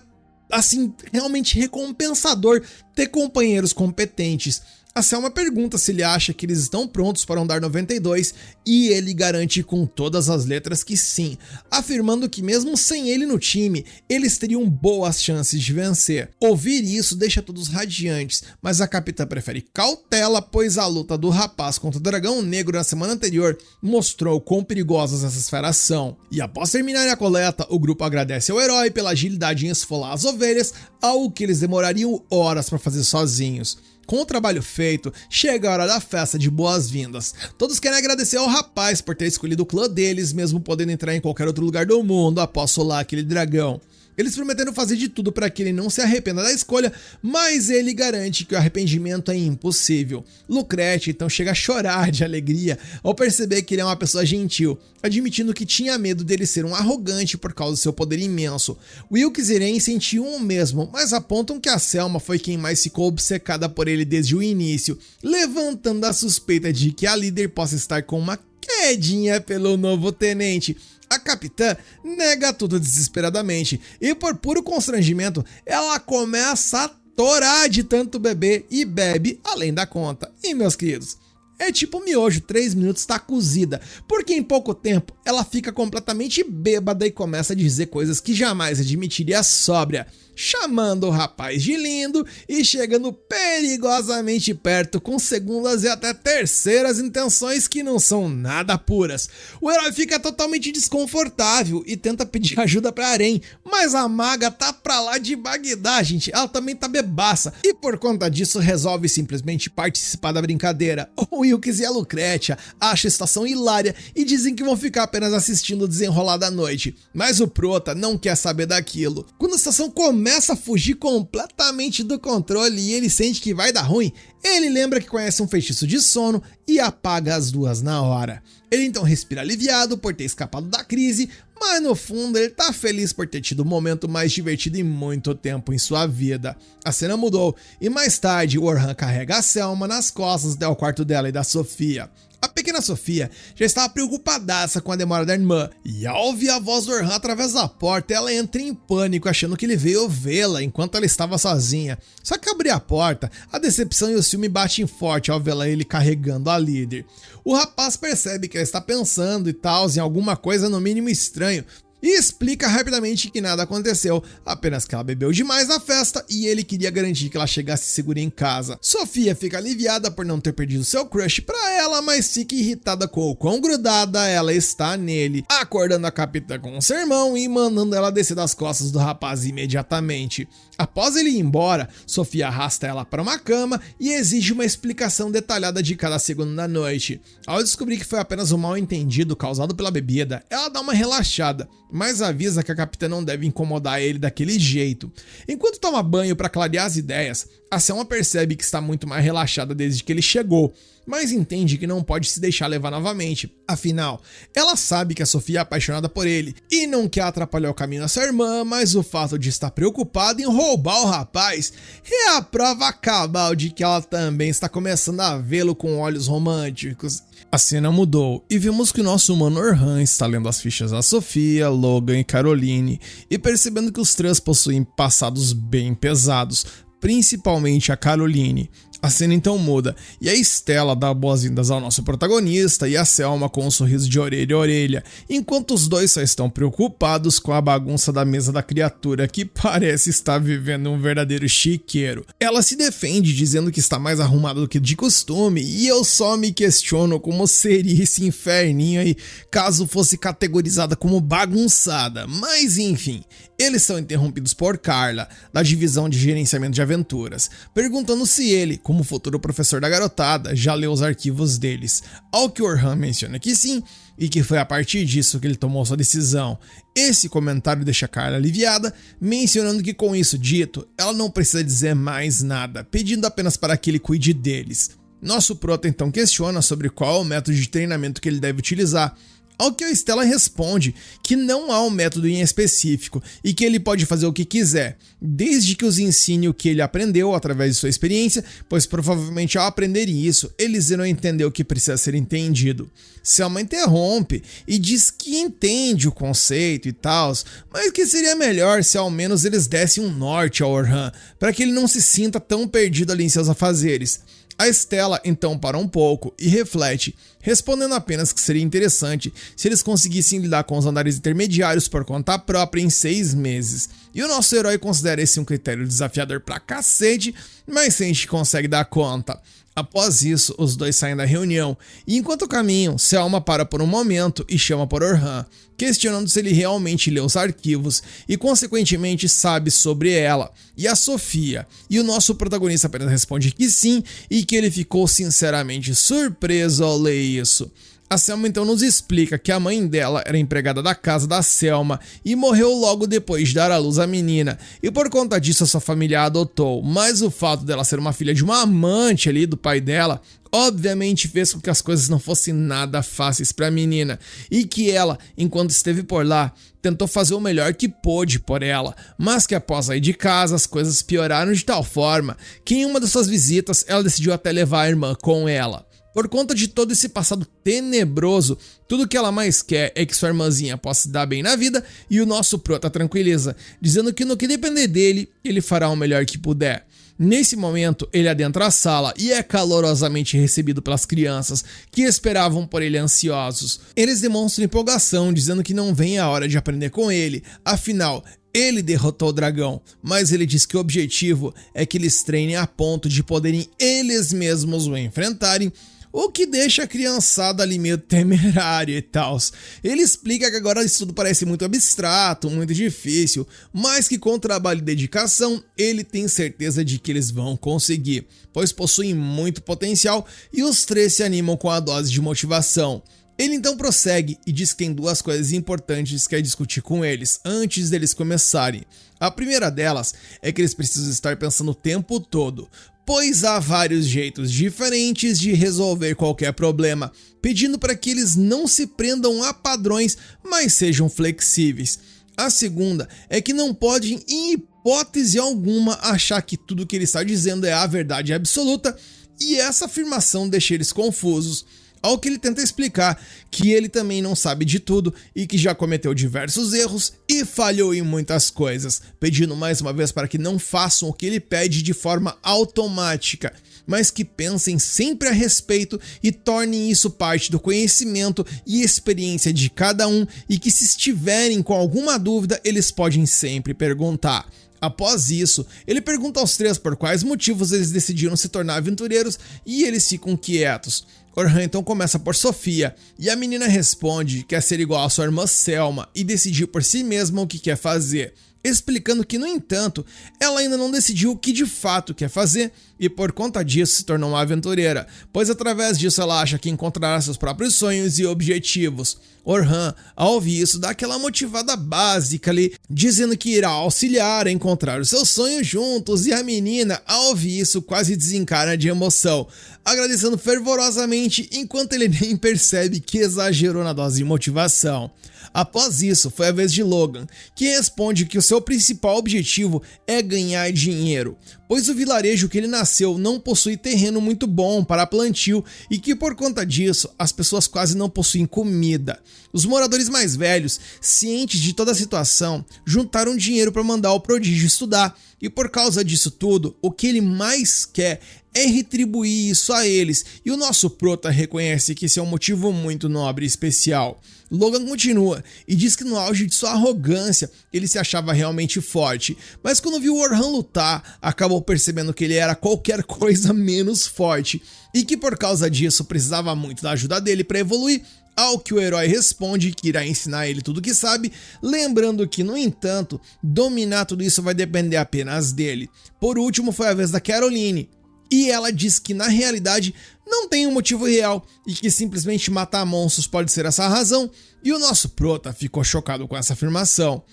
assim, realmente recompensador ter companheiros competentes. A Selma pergunta se ele acha que eles estão prontos para um Dar 92 e ele garante com todas as letras que sim, afirmando que mesmo sem ele no time, eles teriam boas chances de vencer. Ouvir isso deixa todos radiantes, mas a capitã prefere cautela, pois a luta do rapaz contra o dragão negro na semana anterior mostrou quão perigosas essas feras são. E após terminar a coleta, o grupo agradece ao herói pela agilidade em esfolar as ovelhas, algo que eles demorariam horas para fazer sozinhos. Com o trabalho feito, chega a hora da festa de boas-vindas. Todos querem agradecer ao rapaz por ter escolhido o clã deles, mesmo podendo entrar em qualquer outro lugar do mundo após solar aquele dragão. Eles prometeram fazer de tudo para que ele não se arrependa da escolha, mas ele garante que o arrependimento é impossível. Lucretia então chega a chorar de alegria ao perceber que ele é uma pessoa gentil, admitindo que tinha medo dele ser um arrogante por causa do seu poder imenso. Wilkes e Ren sentiam o mesmo, mas apontam que a Selma foi quem mais ficou obcecada por ele desde o início, levantando a suspeita de que a líder possa estar com uma quedinha pelo novo tenente. A capitã nega tudo desesperadamente e por puro constrangimento ela começa a torar de tanto beber e bebe além da conta. E meus queridos, é tipo miojo, 3 minutos tá cozida, porque em pouco tempo ela fica completamente bêbada e começa a dizer coisas que jamais admitiria sóbria, chamando o rapaz de lindo e chegando perigosamente perto com segundas e até terceiras intenções que não são nada puras. O herói fica totalmente desconfortável e tenta pedir ajuda pra Arém, mas a maga tá pra lá de Bagdá, gente, ela também tá bebaça e por conta disso resolve simplesmente participar da brincadeira. O Wilkes e a Lucrécia acham a situação hilária e dizem que vão ficar apenas assistindo o desenrolar da noite, mas o Prota não quer saber daquilo. Quando a situação começa a fugir completamente do controle e ele sente que vai dar ruim, ele lembra que conhece um feitiço de sono e apaga as duas na hora. Ele então respira aliviado por ter escapado da crise, mas no fundo ele tá feliz por ter tido o momento mais divertido em muito tempo em sua vida. A cena mudou e mais tarde o Orhan carrega a Selma nas costas até o quarto dela e da Sofia. A pequena Sofia já estava preocupadaça com a demora da irmã, e ao ouvir a voz do Orhan através da porta, ela entra em pânico, achando que ele veio vê-la enquanto ela estava sozinha. Só que ao abrir a porta, a decepção e o ciúme batem forte ao vê-la ele carregando a líder. O rapaz percebe que ela está pensando e tal em alguma coisa no mínimo estranho, e explica rapidamente que nada aconteceu, apenas que ela bebeu demais na festa e ele queria garantir que ela chegasse segura em casa. Sofia fica aliviada por não ter perdido seu crush pra ela, mas fica irritada com o quão grudada ela está nele, acordando a capitã com um sermão e mandando ela descer das costas do rapaz imediatamente. Após ele ir embora, Sofia arrasta ela para uma cama e exige uma explicação detalhada de cada segundo da noite. Ao descobrir que foi apenas um mal-entendido causado pela bebida, ela dá uma relaxada, mas avisa que a capitã não deve incomodar ele daquele jeito. Enquanto toma banho para clarear as ideias, a Selma percebe que está muito mais relaxada desde que ele chegou, mas entende que não pode se deixar levar novamente. Afinal, ela sabe que a Sofia é apaixonada por ele e não quer atrapalhar o caminho da sua irmã, mas o fato de estar preocupada em roubar o rapaz é a prova cabal de que ela também está começando a vê-lo com olhos românticos. A cena mudou e vimos que o nosso humano Orhan está lendo as fichas da Sofia, Logan e Caroline e percebendo que os três possuem passados bem pesados, principalmente a Caroline. A cena então muda e a Stella dá boas-vindas ao nosso protagonista e a Selma com um sorriso de orelha a orelha, enquanto os dois só estão preocupados com a bagunça da mesa da criatura que parece estar vivendo um verdadeiro chiqueiro. Ela se defende dizendo que está mais arrumada do que de costume e eu só me questiono como seria esse inferninho aí caso fosse categorizada como bagunçada, mas enfim. Eles são interrompidos por Carla, da divisão de gerenciamento de aventuras, perguntando se ele, como futuro professor da garotada, já leu os arquivos deles, ao que Orhan menciona que sim, e que foi a partir disso que ele tomou sua decisão. Esse comentário deixa Carla aliviada, mencionando que com isso dito, ela não precisa dizer mais nada, pedindo apenas para que ele cuide deles. Nosso prota então questiona sobre qual é o método de treinamento que ele deve utilizar, ao que a Stella responde que não há um método em específico e que ele pode fazer o que quiser, desde que os ensine o que ele aprendeu através de sua experiência, pois provavelmente ao aprenderem isso, eles irão entender o que precisa ser entendido. Selma interrompe e diz que entende o conceito e tal, mas que seria melhor se ao menos eles dessem um norte ao Orhan, para que ele não se sinta tão perdido ali em seus afazeres. A Stella então para um pouco e reflete, respondendo apenas que seria interessante se eles conseguissem lidar com os andares intermediários por conta própria em 6 meses. E o nosso herói considera esse um critério desafiador pra cacete, mas sente que consegue dar conta. Após isso, os dois saem da reunião e enquanto caminham, Selma para por um momento e chama por Orhan, questionando se ele realmente leu os arquivos e consequentemente sabe sobre ela e a Sofia, e o nosso protagonista apenas responde que sim e que ele ficou sinceramente surpreso ao ler isso. A Selma então nos explica que a mãe dela era empregada da casa da Selma e morreu logo depois de dar à luz a menina, e por conta disso a sua família a adotou, mas o fato dela ser uma filha de uma amante ali do pai dela, obviamente fez com que as coisas não fossem nada fáceis para a menina, e que ela, enquanto esteve por lá, tentou fazer o melhor que pôde por ela, mas que após sair de casa as coisas pioraram de tal forma que em uma das suas visitas ela decidiu até levar a irmã com ela. Por conta de todo esse passado tenebroso, tudo que ela mais quer é que sua irmãzinha possa se dar bem na vida e o nosso prota tranquiliza, dizendo que no que depender dele, ele fará o melhor que puder. Nesse momento, ele adentra a sala e é calorosamente recebido pelas crianças, que esperavam por ele ansiosos. Eles demonstram empolgação, dizendo que não vem a hora de aprender com ele, afinal, ele derrotou o dragão, mas ele diz que o objetivo é que eles treinem a ponto de poderem eles mesmos o enfrentarem, o que deixa a criançada ali meio temerária e tal. Ele explica que agora isso tudo parece muito abstrato, muito difícil, mas que com trabalho e dedicação, ele tem certeza de que eles vão conseguir, pois possuem muito potencial e os três se animam com a dose de motivação. Ele então prossegue e diz que tem duas coisas importantes que quer discutir com eles antes deles começarem. A primeira delas é que eles precisam estar pensando o tempo todo, pois há vários jeitos diferentes de resolver qualquer problema, pedindo para que eles não se prendam a padrões, mas sejam flexíveis. A segunda é que não podem, em hipótese alguma, achar que tudo que ele está dizendo é a verdade absoluta, e essa afirmação deixa eles confusos. Ao que ele tenta explicar que ele também não sabe de tudo e que já cometeu diversos erros e falhou em muitas coisas, pedindo mais uma vez para que não façam o que ele pede de forma automática, mas que pensem sempre a respeito e tornem isso parte do conhecimento e experiência de cada um, e que se estiverem com alguma dúvida, eles podem sempre perguntar. Após isso, ele pergunta aos três por quais motivos eles decidiram se tornar aventureiros e eles ficam quietos. Orhan então começa por Sofia, e a menina responde que quer ser igual a sua irmã Selma e decidir por si mesma o que quer fazer, explicando que, no entanto, ela ainda não decidiu o que de fato quer fazer e por conta disso se tornou uma aventureira, pois através disso ela acha que encontrará seus próprios sonhos e objetivos. Orhan, ao ouvir isso, dá aquela motivada básica ali, dizendo que irá auxiliar a encontrar os seus sonhos juntos, e a menina, ao ouvir isso, quase desencarna de emoção, agradecendo fervorosamente, enquanto ele nem percebe que exagerou na dose de motivação. Após isso, foi a vez de Logan, que responde que o seu principal objetivo é ganhar dinheiro, pois o vilarejo que ele nasceu não possui terreno muito bom para plantio e que por conta disso as pessoas quase não possuem comida. Os moradores mais velhos, cientes de toda a situação, juntaram dinheiro para mandar o prodígio estudar, e por causa disso tudo, o que ele mais quer é retribuir isso a eles, e o nosso prota reconhece que esse é um motivo muito nobre e especial. Logan continua e diz que no auge de sua arrogância ele se achava realmente forte, mas quando viu Orhan lutar, acabou percebendo que ele era qualquer coisa menos forte e que por causa disso precisava muito da ajuda dele para evoluir, ao que o herói responde que irá ensinar ele tudo o que sabe, lembrando que, no entanto, dominar tudo isso vai depender apenas dele. Por último, foi a vez da Caroline, e ela diz que na realidade não tem um motivo real e que simplesmente matar monstros pode ser essa razão, e o nosso prota ficou chocado com essa afirmação.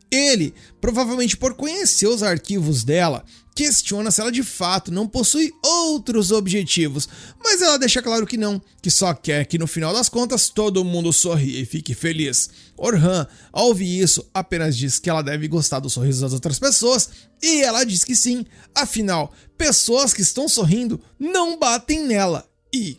Ele, provavelmente por conhecer os arquivos dela, questiona se ela de fato não possui outros objetivos, mas ela deixa claro que não, que só quer que no final das contas todo mundo sorria e fique feliz. Orhan, ao ouvir isso, apenas diz que ela deve gostar do sorriso das outras pessoas, e ela diz que sim, afinal, pessoas que estão sorrindo não batem nela. E,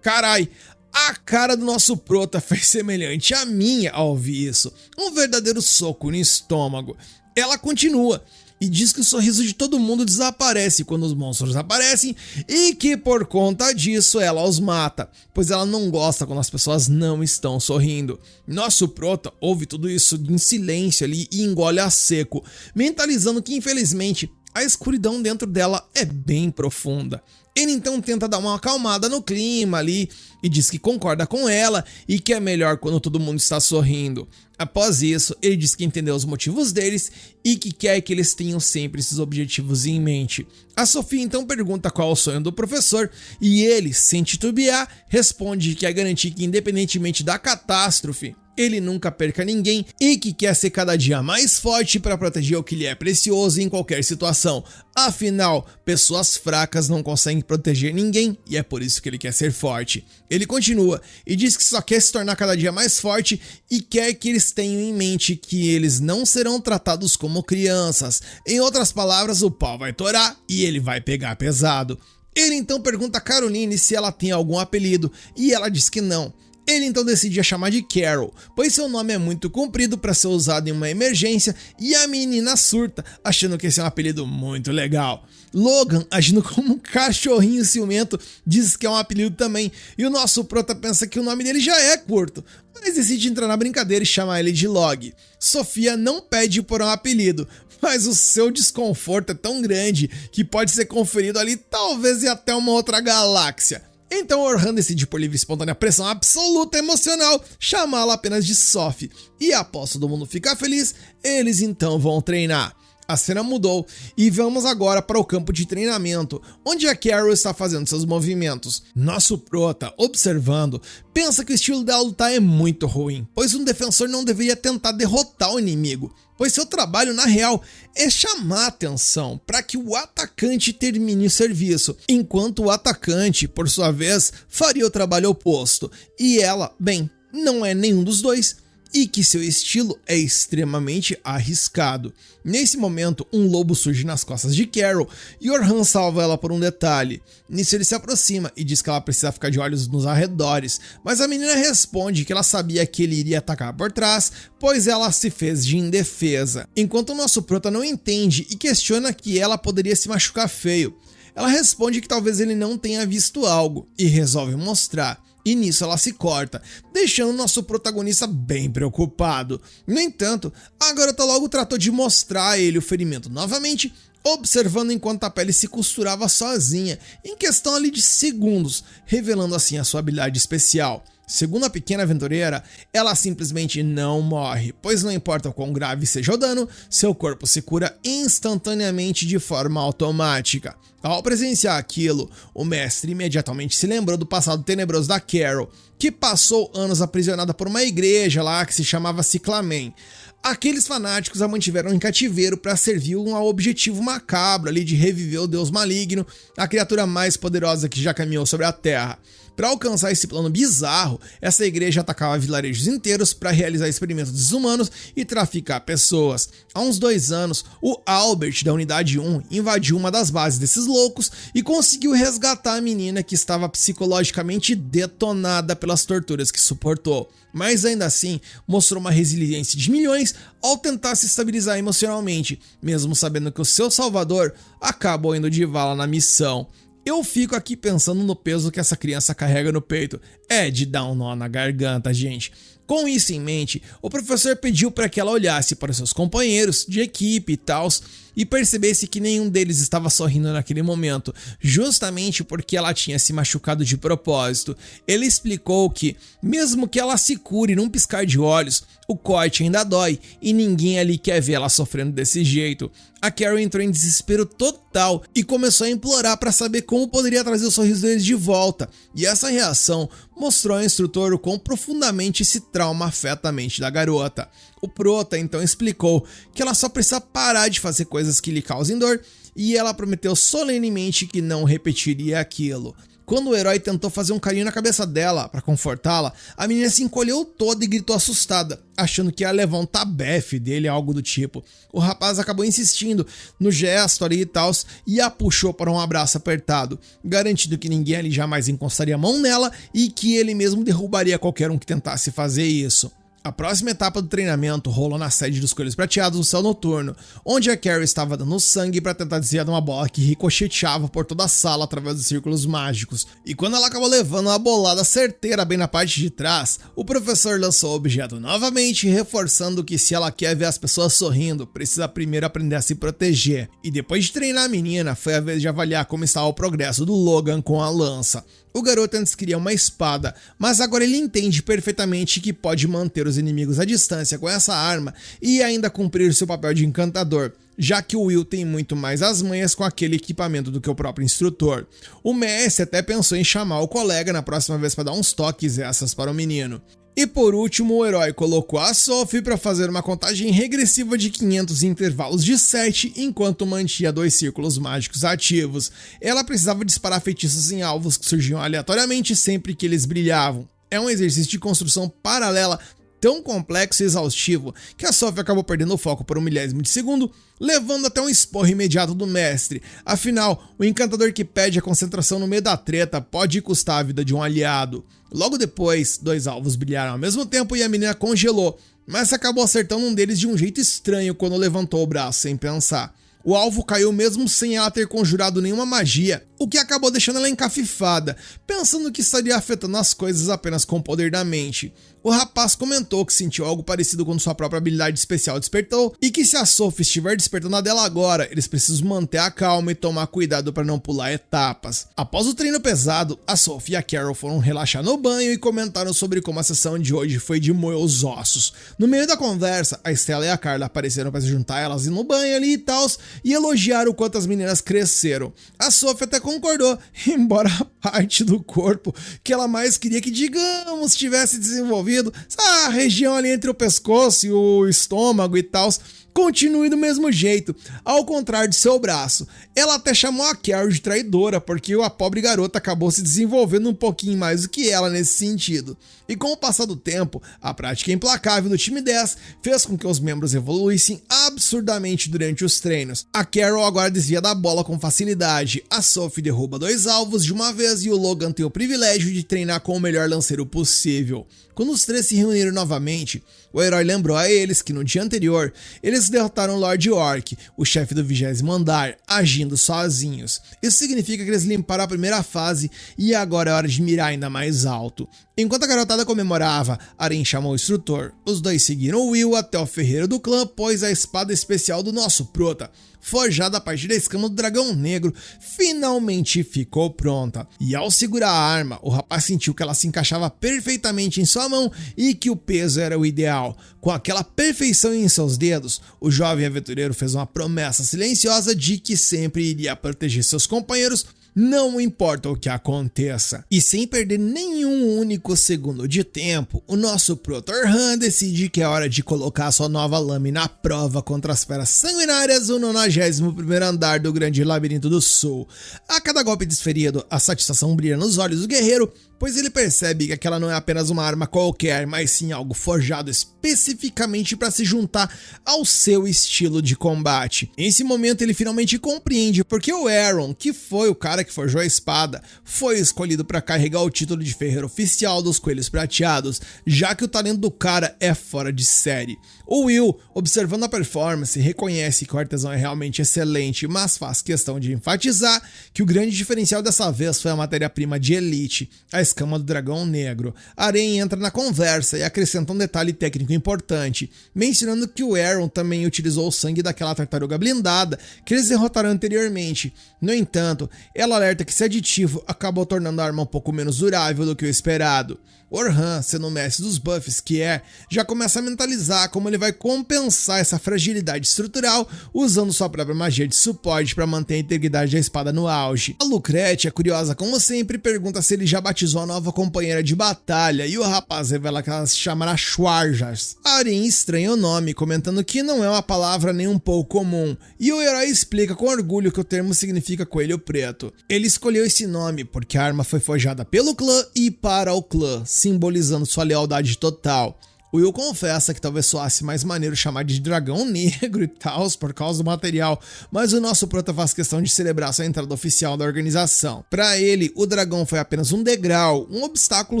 carai, a cara do nosso prota fez semelhante à minha ao ouvir isso, um verdadeiro soco no estômago. Ela continua e diz que o sorriso de todo mundo desaparece quando os monstros aparecem e que por conta disso ela os mata, pois ela não gosta quando as pessoas não estão sorrindo. Nosso prota ouve tudo isso em silêncio ali e engole a seco, mentalizando que infelizmente a escuridão dentro dela é bem profunda. Ele então tenta dar uma acalmada no clima ali e diz que concorda com ela e que é melhor quando todo mundo está sorrindo. Após isso, ele diz que entendeu os motivos deles e que quer que eles tenham sempre esses objetivos em mente. A Sofia então pergunta qual é o sonho do professor e ele, sem titubear, responde que é garantir que, independentemente da catástrofe, ele nunca perca ninguém e que quer ser cada dia mais forte para proteger o que lhe é precioso em qualquer situação. Afinal, pessoas fracas não conseguem proteger ninguém e é por isso que ele quer ser forte. Ele continua e diz que só quer se tornar cada dia mais forte e quer que eles tenham em mente que eles não serão tratados como crianças. Em outras palavras, o pau vai torar e ele vai pegar pesado. Ele então pergunta a Caroline se ela tem algum apelido e ela diz que não. Ele então decide a chamar de Carol, pois seu nome é muito comprido para ser usado em uma emergência, e a menina surta, achando que esse é um apelido muito legal. Logan, agindo como um cachorrinho ciumento, diz que é um apelido também, e o nosso prota pensa que o nome dele já é curto, mas decide entrar na brincadeira e chamar ele de Log. Sofia não pede por um apelido, mas o seu desconforto é tão grande que pode ser conferido ali talvez em até uma outra galáxia. Então Orhan decide por livre e espontânea pressão absoluta emocional chamá-la apenas de Sophie, e após todo mundo ficar feliz, eles então vão treinar. A cena mudou e vamos agora para o campo de treinamento, onde a Carol está fazendo seus movimentos. Nosso prota, observando, pensa que o estilo dela lutar é muito ruim, pois um defensor não deveria tentar derrotar o inimigo, pois seu trabalho na real é chamar a atenção para que o atacante termine o serviço, enquanto o atacante, por sua vez, faria o trabalho oposto, e ela, bem, não é nenhum dos dois, e que seu estilo é extremamente arriscado. Nesse momento, um lobo surge nas costas de Carol e Orhan salva ela por um detalhe. Nisso ele se aproxima e diz que ela precisa ficar de olhos nos arredores, mas a menina responde que ela sabia que ele iria atacar por trás, pois ela se fez de indefesa. Enquanto o nosso prota não entende e questiona que ela poderia se machucar feio, ela responde que talvez ele não tenha visto algo e resolve mostrar. E nisso ela se corta, deixando nosso protagonista bem preocupado. No entanto, a garota logo tratou de mostrar a ele o ferimento novamente, observando enquanto a pele se costurava sozinha, em questão ali de segundos, revelando assim a sua habilidade especial. Segundo a pequena aventureira, ela simplesmente não morre, pois não importa o quão grave seja o dano, seu corpo se cura instantaneamente de forma automática. Ao presenciar aquilo, o mestre imediatamente se lembrou do passado tenebroso da Carol, que passou anos aprisionada por uma igreja lá que se chamava Ciclamen. Aqueles fanáticos a mantiveram em cativeiro para servir um objetivo macabro ali de reviver o deus maligno, a criatura mais poderosa que já caminhou sobre a Terra. Para alcançar esse plano bizarro, essa igreja atacava vilarejos inteiros para realizar experimentos desumanos e traficar pessoas. Há uns 2 anos, o Albert da Unidade 1 invadiu uma das bases desses loucos e conseguiu resgatar a menina que estava psicologicamente detonada pelas torturas que suportou. Mas ainda assim, mostrou uma resiliência de milhões ao tentar se estabilizar emocionalmente, mesmo sabendo que o seu salvador acabou indo de vala na missão. Eu fico aqui pensando no peso que essa criança carrega no peito. É de dar um nó na garganta, gente. Com isso em mente, o professor pediu para que ela olhasse para seus companheiros de equipe e tals e percebesse que nenhum deles estava sorrindo naquele momento, justamente porque ela tinha se machucado de propósito. Ele explicou que, mesmo que ela se cure num piscar de olhos, o corte ainda dói e ninguém ali quer ver ela sofrendo desse jeito. A Carol entrou em desespero total e começou a implorar para saber como poderia trazer o sorriso deles de volta, e essa reação mostrou ao instrutor o quão profundamente esse trauma afeta a mente da garota. O prota então explicou que ela só precisa parar de fazer coisas que lhe causem dor, e ela prometeu solenemente que não repetiria aquilo. Quando o herói tentou fazer um carinho na cabeça dela para confortá-la, a menina se encolheu toda e gritou assustada, achando que ia levar um tabefe dele, algo do tipo. O rapaz acabou insistindo no gesto ali e tal, e a puxou para um abraço apertado, garantindo que ninguém ali jamais encostaria a mão nela e que ele mesmo derrubaria qualquer um que tentasse fazer isso. A próxima etapa do treinamento rolou na sede dos Coelhos Prateados no céu noturno, onde a Carol estava dando sangue para tentar desviar de uma bola que ricocheteava por toda a sala através dos círculos mágicos. E quando ela acabou levando uma bolada certeira bem na parte de trás, o professor lançou o objeto novamente, reforçando que se ela quer ver as pessoas sorrindo, precisa primeiro aprender a se proteger. E depois de treinar a menina, foi a vez de avaliar como estava o progresso do Logan com a lança. O garoto antes queria uma espada, mas agora ele entende perfeitamente que pode manter os inimigos à distância com essa arma e ainda cumprir seu papel de encantador, já que o Will tem muito mais as manhas com aquele equipamento do que o próprio instrutor. O mestre até pensou em chamar o colega na próxima vez para dar uns toques extras para o menino. E por último, o herói colocou a Sophie para fazer uma contagem regressiva de 500 em intervalos de 7, enquanto mantinha 2 círculos mágicos ativos. Ela precisava disparar feitiços em alvos que surgiam aleatoriamente sempre que eles brilhavam. É um exercício de construção paralela tão complexo e exaustivo que a Sophie acabou perdendo o foco por um milésimo de segundo, levando até um esporro imediato do mestre. Afinal, o encantador que pede a concentração no meio da treta pode custar a vida de um aliado. Logo depois, 2 alvos brilharam ao mesmo tempo e a menina congelou, mas acabou acertando um deles de um jeito estranho quando levantou o braço sem pensar. O alvo caiu mesmo sem ela ter conjurado nenhuma magia, o que acabou deixando ela encafifada, pensando que estaria afetando as coisas apenas com o poder da mente. O rapaz comentou que sentiu algo parecido quando sua própria habilidade especial despertou e que se a Sophie estiver despertando a dela agora, eles precisam manter a calma e tomar cuidado para não pular etapas. Após o treino pesado, a Sophie e a Carol foram relaxar no banho e comentaram sobre como a sessão de hoje foi de moer os ossos. No meio da conversa, a Stella e a Carla apareceram para se juntar a elas no banho ali e tal, e elogiaram o quanto as meninas cresceram. A Sophie até concordou, embora a parte do corpo que ela mais queria que, digamos, tivesse desenvolvido, a região ali entre o pescoço e o estômago e tal, continue do mesmo jeito, ao contrário de seu braço. Ela até chamou a Carol de traidora, porque a pobre garota acabou se desenvolvendo um pouquinho mais do que ela nesse sentido. E com o passar do tempo, a prática implacável do time 10 fez com que os membros evoluíssem absurdamente durante os treinos. A Carol agora desvia da bola com facilidade, a Sophie derruba 2 alvos de uma vez e o Logan tem o privilégio de treinar com o melhor lanceiro possível. Quando os 3 se reuniram novamente, o herói lembrou a eles que no dia anterior, eles derrotaram Lord Orc, o chefe do 20º andar, agindo sozinhos. Isso significa que eles limparam a primeira fase e agora é hora de mirar ainda mais alto. Enquanto a garotada comemorava, Aren chamou o instrutor. Os dois seguiram o Will até o ferreiro do clã, pois a espada especial do nosso prota, forjada a partir da escama do dragão negro, finalmente ficou pronta. E ao segurar a arma, o rapaz sentiu que ela se encaixava perfeitamente em sua mão e que o peso era o ideal. Com aquela perfeição em seus dedos, o jovem aventureiro fez uma promessa silenciosa de que sempre iria proteger seus companheiros, não importa o que aconteça. E sem perder nenhum único segundo de tempo, o nosso Proto Orhan decide que é hora de colocar sua nova lâmina à prova contra as feras sanguinárias do 91º andar do Grande Labirinto do Sul. A cada golpe desferido, a satisfação brilha nos olhos do guerreiro, pois ele percebe que aquela não é apenas uma arma qualquer, mas sim algo forjado especificamente para se juntar ao seu estilo de combate. Nesse momento ele finalmente compreende porque o Aaron, que foi o cara que forjou a espada, foi escolhido para carregar o título de ferreiro oficial dos Coelhos Prateados, já que o talento do cara é fora de série. O Will, observando a performance, reconhece que o artesão é realmente excelente, mas faz questão de enfatizar que o grande diferencial dessa vez foi a matéria-prima de elite, a escama do dragão negro. Aren entra na conversa e acrescenta um detalhe técnico importante, mencionando que o Aaron também utilizou o sangue daquela tartaruga blindada que eles derrotaram anteriormente. No entanto, ela alerta que esse aditivo acabou tornando a arma um pouco menos durável do que o esperado. Orhan, sendo o mestre dos buffs que é, já começa a mentalizar como ele vai compensar essa fragilidade estrutural usando sua própria magia de suporte para manter a integridade da espada no auge. A Lucretia, curiosa como sempre, pergunta se ele já batizou a nova companheira de batalha e o rapaz revela que ela se chamará Schwarjas. Aren estranha o nome, comentando que não é uma palavra nem um pouco comum, e o herói explica com orgulho que o termo significa coelho preto. Ele escolheu esse nome porque a arma foi forjada pelo clã e para o clã, simbolizando sua lealdade total. O Will confessa que talvez soasse mais maneiro chamar de dragão negro e tal, por causa do material, mas o nosso prota faz questão de celebrar sua entrada oficial da organização. Para ele, o dragão foi apenas um degrau, um obstáculo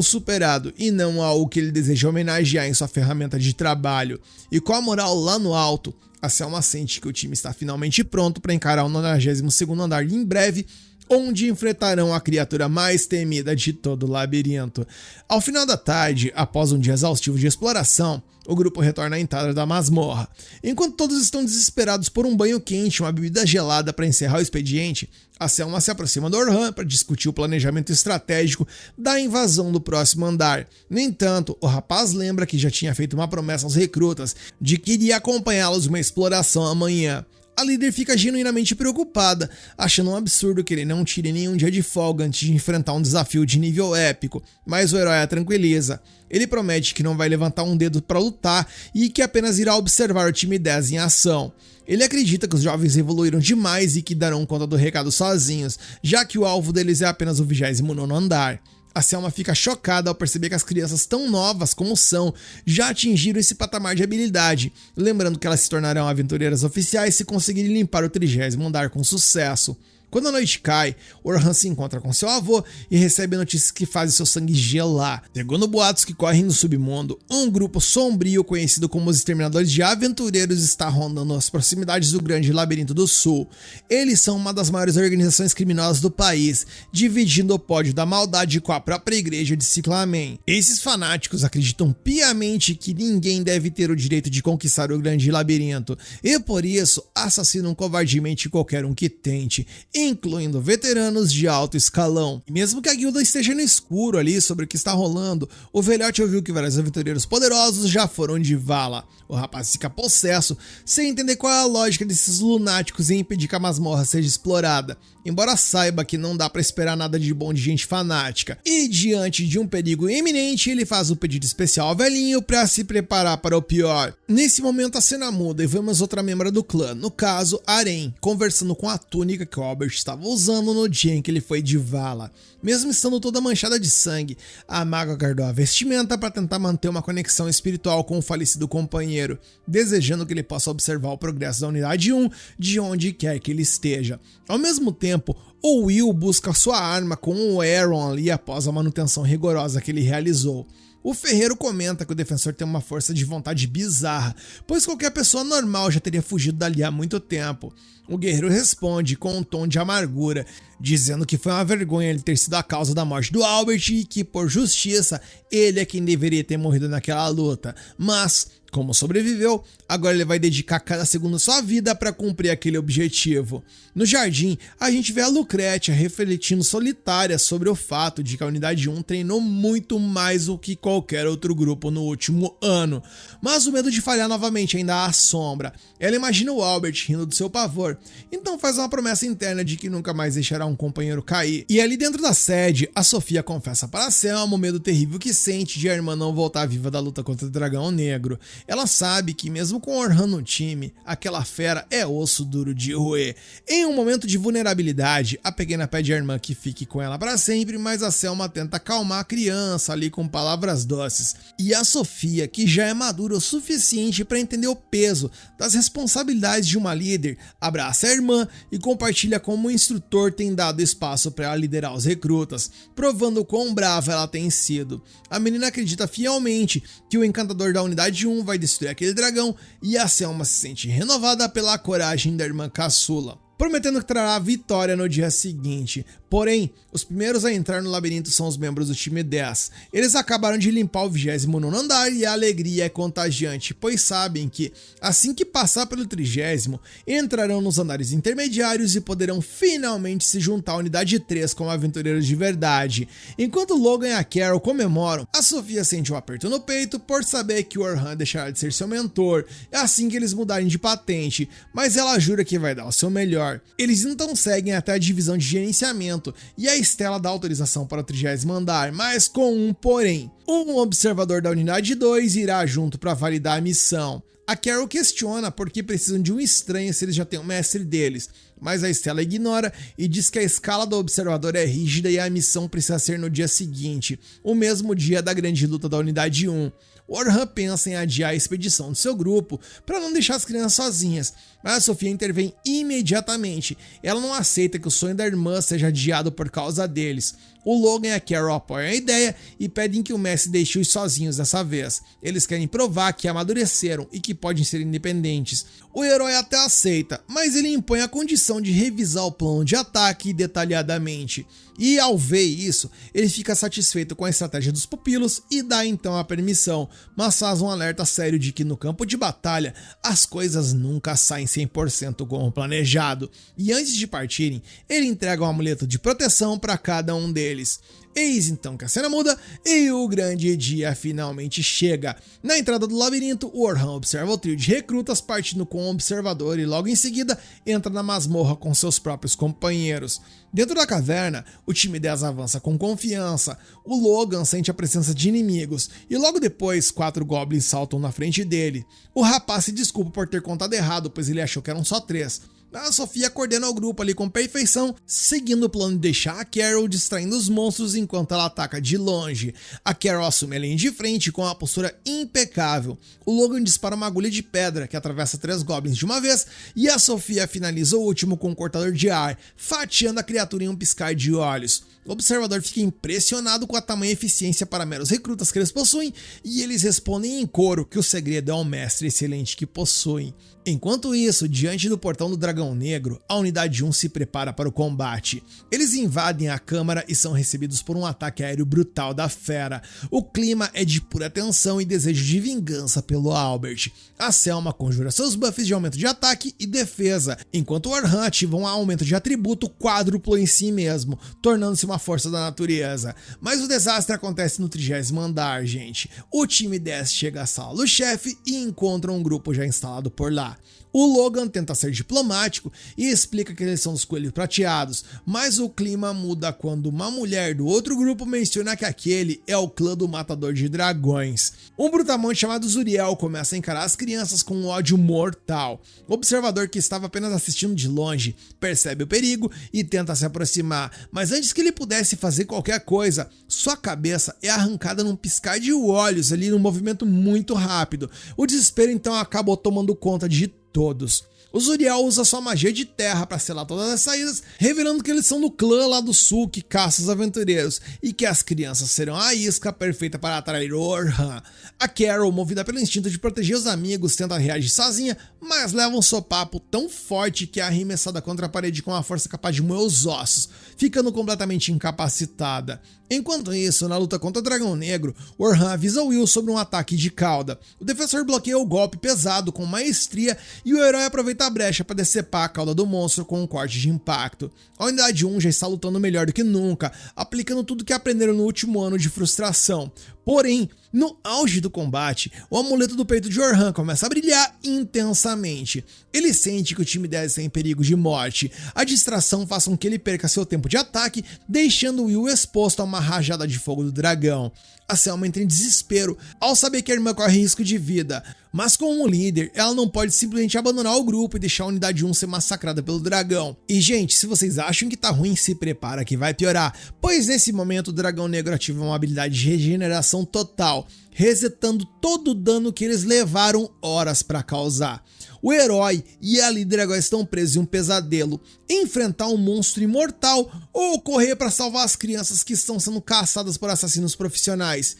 superado, e não algo que ele deseja homenagear em sua ferramenta de trabalho. E com a moral lá no alto, a Selma sente que o time está finalmente pronto para encarar o 92º andar em breve, onde enfrentarão a criatura mais temida de todo o labirinto. Ao final da tarde, após um dia exaustivo de exploração, o grupo retorna à entrada da masmorra. Enquanto todos estão desesperados por um banho quente e uma bebida gelada para encerrar o expediente, a Selma se aproxima do Orhan para discutir o planejamento estratégico da invasão do próximo andar. No entanto, o rapaz lembra que já tinha feito uma promessa aos recrutas de que iria acompanhá-los em uma exploração amanhã. A líder fica genuinamente preocupada, achando um absurdo que ele não tire nenhum dia de folga antes de enfrentar um desafio de nível épico, mas o herói a tranquiliza. Ele promete que não vai levantar um dedo para lutar e que apenas irá observar o time 10 em ação. Ele acredita que os jovens evoluíram demais e que darão conta do recado sozinhos, já que o alvo deles é apenas o 29º andar. A Selma fica chocada ao perceber que as crianças tão novas como são já atingiram esse patamar de habilidade, lembrando que elas se tornarão aventureiras oficiais se conseguirem limpar o 30º andar com sucesso. Quando a noite cai, Orhan se encontra com seu avô e recebe notícias que fazem seu sangue gelar. Segundo boatos que correm no submundo, um grupo sombrio conhecido como os Exterminadores de Aventureiros está rondando as proximidades do Grande Labirinto do Sul. Eles são uma das maiores organizações criminosas do país, dividindo o pódio da maldade com a própria igreja de Ciclamen. Esses fanáticos acreditam piamente que ninguém deve ter o direito de conquistar o Grande Labirinto e por isso assassinam covardemente qualquer um que tente, incluindo veteranos de alto escalão. E mesmo que a guilda esteja no escuro ali sobre o que está rolando, o velhote ouviu que vários aventureiros poderosos já foram de vala. O rapaz fica possesso, sem entender qual é a lógica desses lunáticos em impedir que a masmorra seja explorada, embora saiba que não dá pra esperar nada de bom de gente fanática. E diante de um perigo iminente, ele faz um pedido especial ao velhinho pra se preparar para o pior. Nesse momento a cena muda e vemos outra membra do clã, no caso Aren, conversando com a túnica que o Albert estava usando no dia em que ele foi de vala. Mesmo estando toda manchada de sangue, a maga guardou a vestimenta para tentar manter uma conexão espiritual com o falecido companheiro, desejando que ele possa observar o progresso da Unidade 1 de onde quer que ele esteja. Ao mesmo tempo, o Will busca sua arma com o Aaron ali após a manutenção rigorosa que ele realizou. O ferreiro comenta que o defensor tem uma força de vontade bizarra, pois qualquer pessoa normal já teria fugido dali há muito tempo. O guerreiro responde com um tom de amargura, dizendo que foi uma vergonha ele ter sido a causa da morte do Albert e que, por justiça, ele é quem deveria ter morrido naquela luta. Mas, como sobreviveu, agora ele vai dedicar cada segundo da sua vida para cumprir aquele objetivo. No jardim, a gente vê a Lucrétia refletindo solitária sobre o fato de que a Unidade 1 treinou muito mais do que qualquer outro grupo no último ano. Mas o medo de falhar novamente ainda a assombra. Ela imagina o Albert rindo do seu pavor, então faz uma promessa interna de que nunca mais deixará um companheiro cair. E ali dentro da sede, a Sofia confessa para a Selma o medo terrível que sente de a irmã não voltar viva da luta contra o Dragão Negro. Ela sabe que mesmo com Orhan no time, aquela fera é osso duro de roer. Em um momento de vulnerabilidade, a pequena pede à irmã que fique com ela para sempre, mas a Selma tenta acalmar a criança ali com palavras doces. E a Sofia, que já é madura o suficiente para entender o peso das responsabilidades de uma líder, abraça a irmã e compartilha como o instrutor tem dado espaço para ela liderar os recrutas, provando quão brava ela tem sido. A menina acredita fielmente que o encantador da Unidade 1 vai destruir aquele dragão e a Selma se sente renovada pela coragem da irmã caçula, prometendo que trará a vitória no dia seguinte. Porém, os primeiros a entrar no labirinto são os membros do time 10. Eles acabaram de limpar o 29º andar e a alegria é contagiante, pois sabem que, assim que passar pelo 30º, entrarão nos andares intermediários e poderão finalmente se juntar à Unidade 3 como aventureiros de verdade. Enquanto Logan e a Carol comemoram, a Sofia sente um aperto no peito por saber que o Orhan deixará de ser seu mentor assim que eles mudarem de patente, mas ela jura que vai dar o seu melhor. Eles então seguem até a divisão de gerenciamento e a Estela dá autorização para o 30º andar, mas com um porém. Um observador da Unidade 2 irá junto para validar a missão. A Carol questiona por que precisam de um estranho se eles já têm um mestre deles, mas a Estela ignora e diz que a escala do observador é rígida e a missão precisa ser no dia seguinte, o mesmo dia da grande luta da Unidade 1. Orhan pensa em adiar a expedição do seu grupo para não deixar as crianças sozinhas, mas a Sofia intervém imediatamente. Ela não aceita que o sonho da irmã seja adiado por causa deles. O Logan e a Carol apoiam a ideia e pedem que o mestre deixe-os sozinhos dessa vez. Eles querem provar que amadureceram e que podem ser independentes. O herói até aceita, mas ele impõe a condição de revisar o plano de ataque detalhadamente. E ao ver isso, ele fica satisfeito com a estratégia dos pupilos e dá então a permissão, mas faz um alerta sério de que no campo de batalha as coisas nunca saem 100% como planejado. E antes de partirem, ele entrega um amuleto de proteção para cada um deles. Eis então que a cena muda e o grande dia finalmente chega. Na entrada do labirinto, o Orhan observa o trio de recrutas partindo com o observador e logo em seguida entra na masmorra com seus próprios companheiros. Dentro da caverna, o time 10 avança com confiança. O Logan sente a presença de inimigos e logo depois 4 goblins saltam na frente dele. O rapaz se desculpa por ter contado errado, pois ele achou que eram só 3. A Sophia coordena o grupo ali com perfeição, seguindo o plano de deixar a Carol distraindo os monstros enquanto ela ataca de longe. A Carol assume a linha de frente com uma postura impecável. O Logan dispara uma agulha de pedra que atravessa 3 goblins de uma vez e a Sophia finaliza o último com um cortador de ar, fatiando a criatura em um piscar de olhos. O observador fica impressionado com a tamanha eficiência para meros recrutas que eles possuem e eles respondem em coro que o segredo é o mestre excelente que possuem. Enquanto isso, diante do portão do Dragão Negro, a unidade 1 se prepara para o combate. Eles invadem a câmara e são recebidos por um ataque aéreo brutal da fera. O clima é de pura tensão e desejo de vingança pelo Albert. A Selma conjura seus buffs de aumento de ataque e defesa, enquanto o Orhan ativa um aumento de atributo quádruplo em si mesmo, tornando-se uma força da natureza. Mas o desastre acontece no 30º andar, gente. O time 10 chega à sala do chefe e encontra um grupo já instalado por lá. O Logan tenta ser diplomático e explica que eles são os coelhos prateados, mas o clima muda quando uma mulher do outro grupo menciona que aquele é o clã do matador de dragões. Um brutamonte chamado Zuriel começa a encarar as crianças com um ódio mortal. O observador, que estava apenas assistindo de longe, percebe o perigo e tenta se aproximar, mas antes que ele pudesse fazer qualquer coisa, sua cabeça é arrancada num piscar de olhos ali num movimento muito rápido. O desespero então acabou tomando conta de todos. O Zuriel usa sua magia de terra para selar todas as saídas, revelando que eles são do clã lá do sul que caça os aventureiros e que as crianças serão a isca perfeita para atrair o Orhan. A Carol, movida pelo instinto de proteger os amigos, tenta reagir sozinha, mas leva um sopapo tão forte que é arremessada contra a parede com uma força capaz de moer os ossos, ficando completamente incapacitada. Enquanto isso, na luta contra o Dragão Negro, o Orhan avisa Will sobre um ataque de cauda. O defensor bloqueia o golpe pesado com maestria e o herói aproveita a brecha para decepar a cauda do monstro com um corte de impacto. A unidade 1 já está lutando melhor do que nunca, aplicando tudo que aprenderam no último ano de frustração. Porém, no auge do combate, o amuleto do peito de Orhan começa a brilhar intensamente. Ele sente que o time 10 está em perigo de morte. A distração faz com que ele perca seu tempo de ataque, deixando Will exposto a uma rajada de fogo do dragão. A Selma entra em desespero ao saber que a irmã corre risco de vida, mas como líder, ela não pode simplesmente abandonar o grupo e deixar a unidade 1 ser massacrada pelo dragão. E gente, se vocês acham que tá ruim, se prepara que vai piorar, pois nesse momento o Dragão Negro ativa uma habilidade de regeneração total, resetando todo o dano que eles levaram horas para causar. O herói e a líder agora estão presos em um pesadelo: enfrentar um monstro imortal ou correr para salvar as crianças que estão sendo caçadas por assassinos profissionais.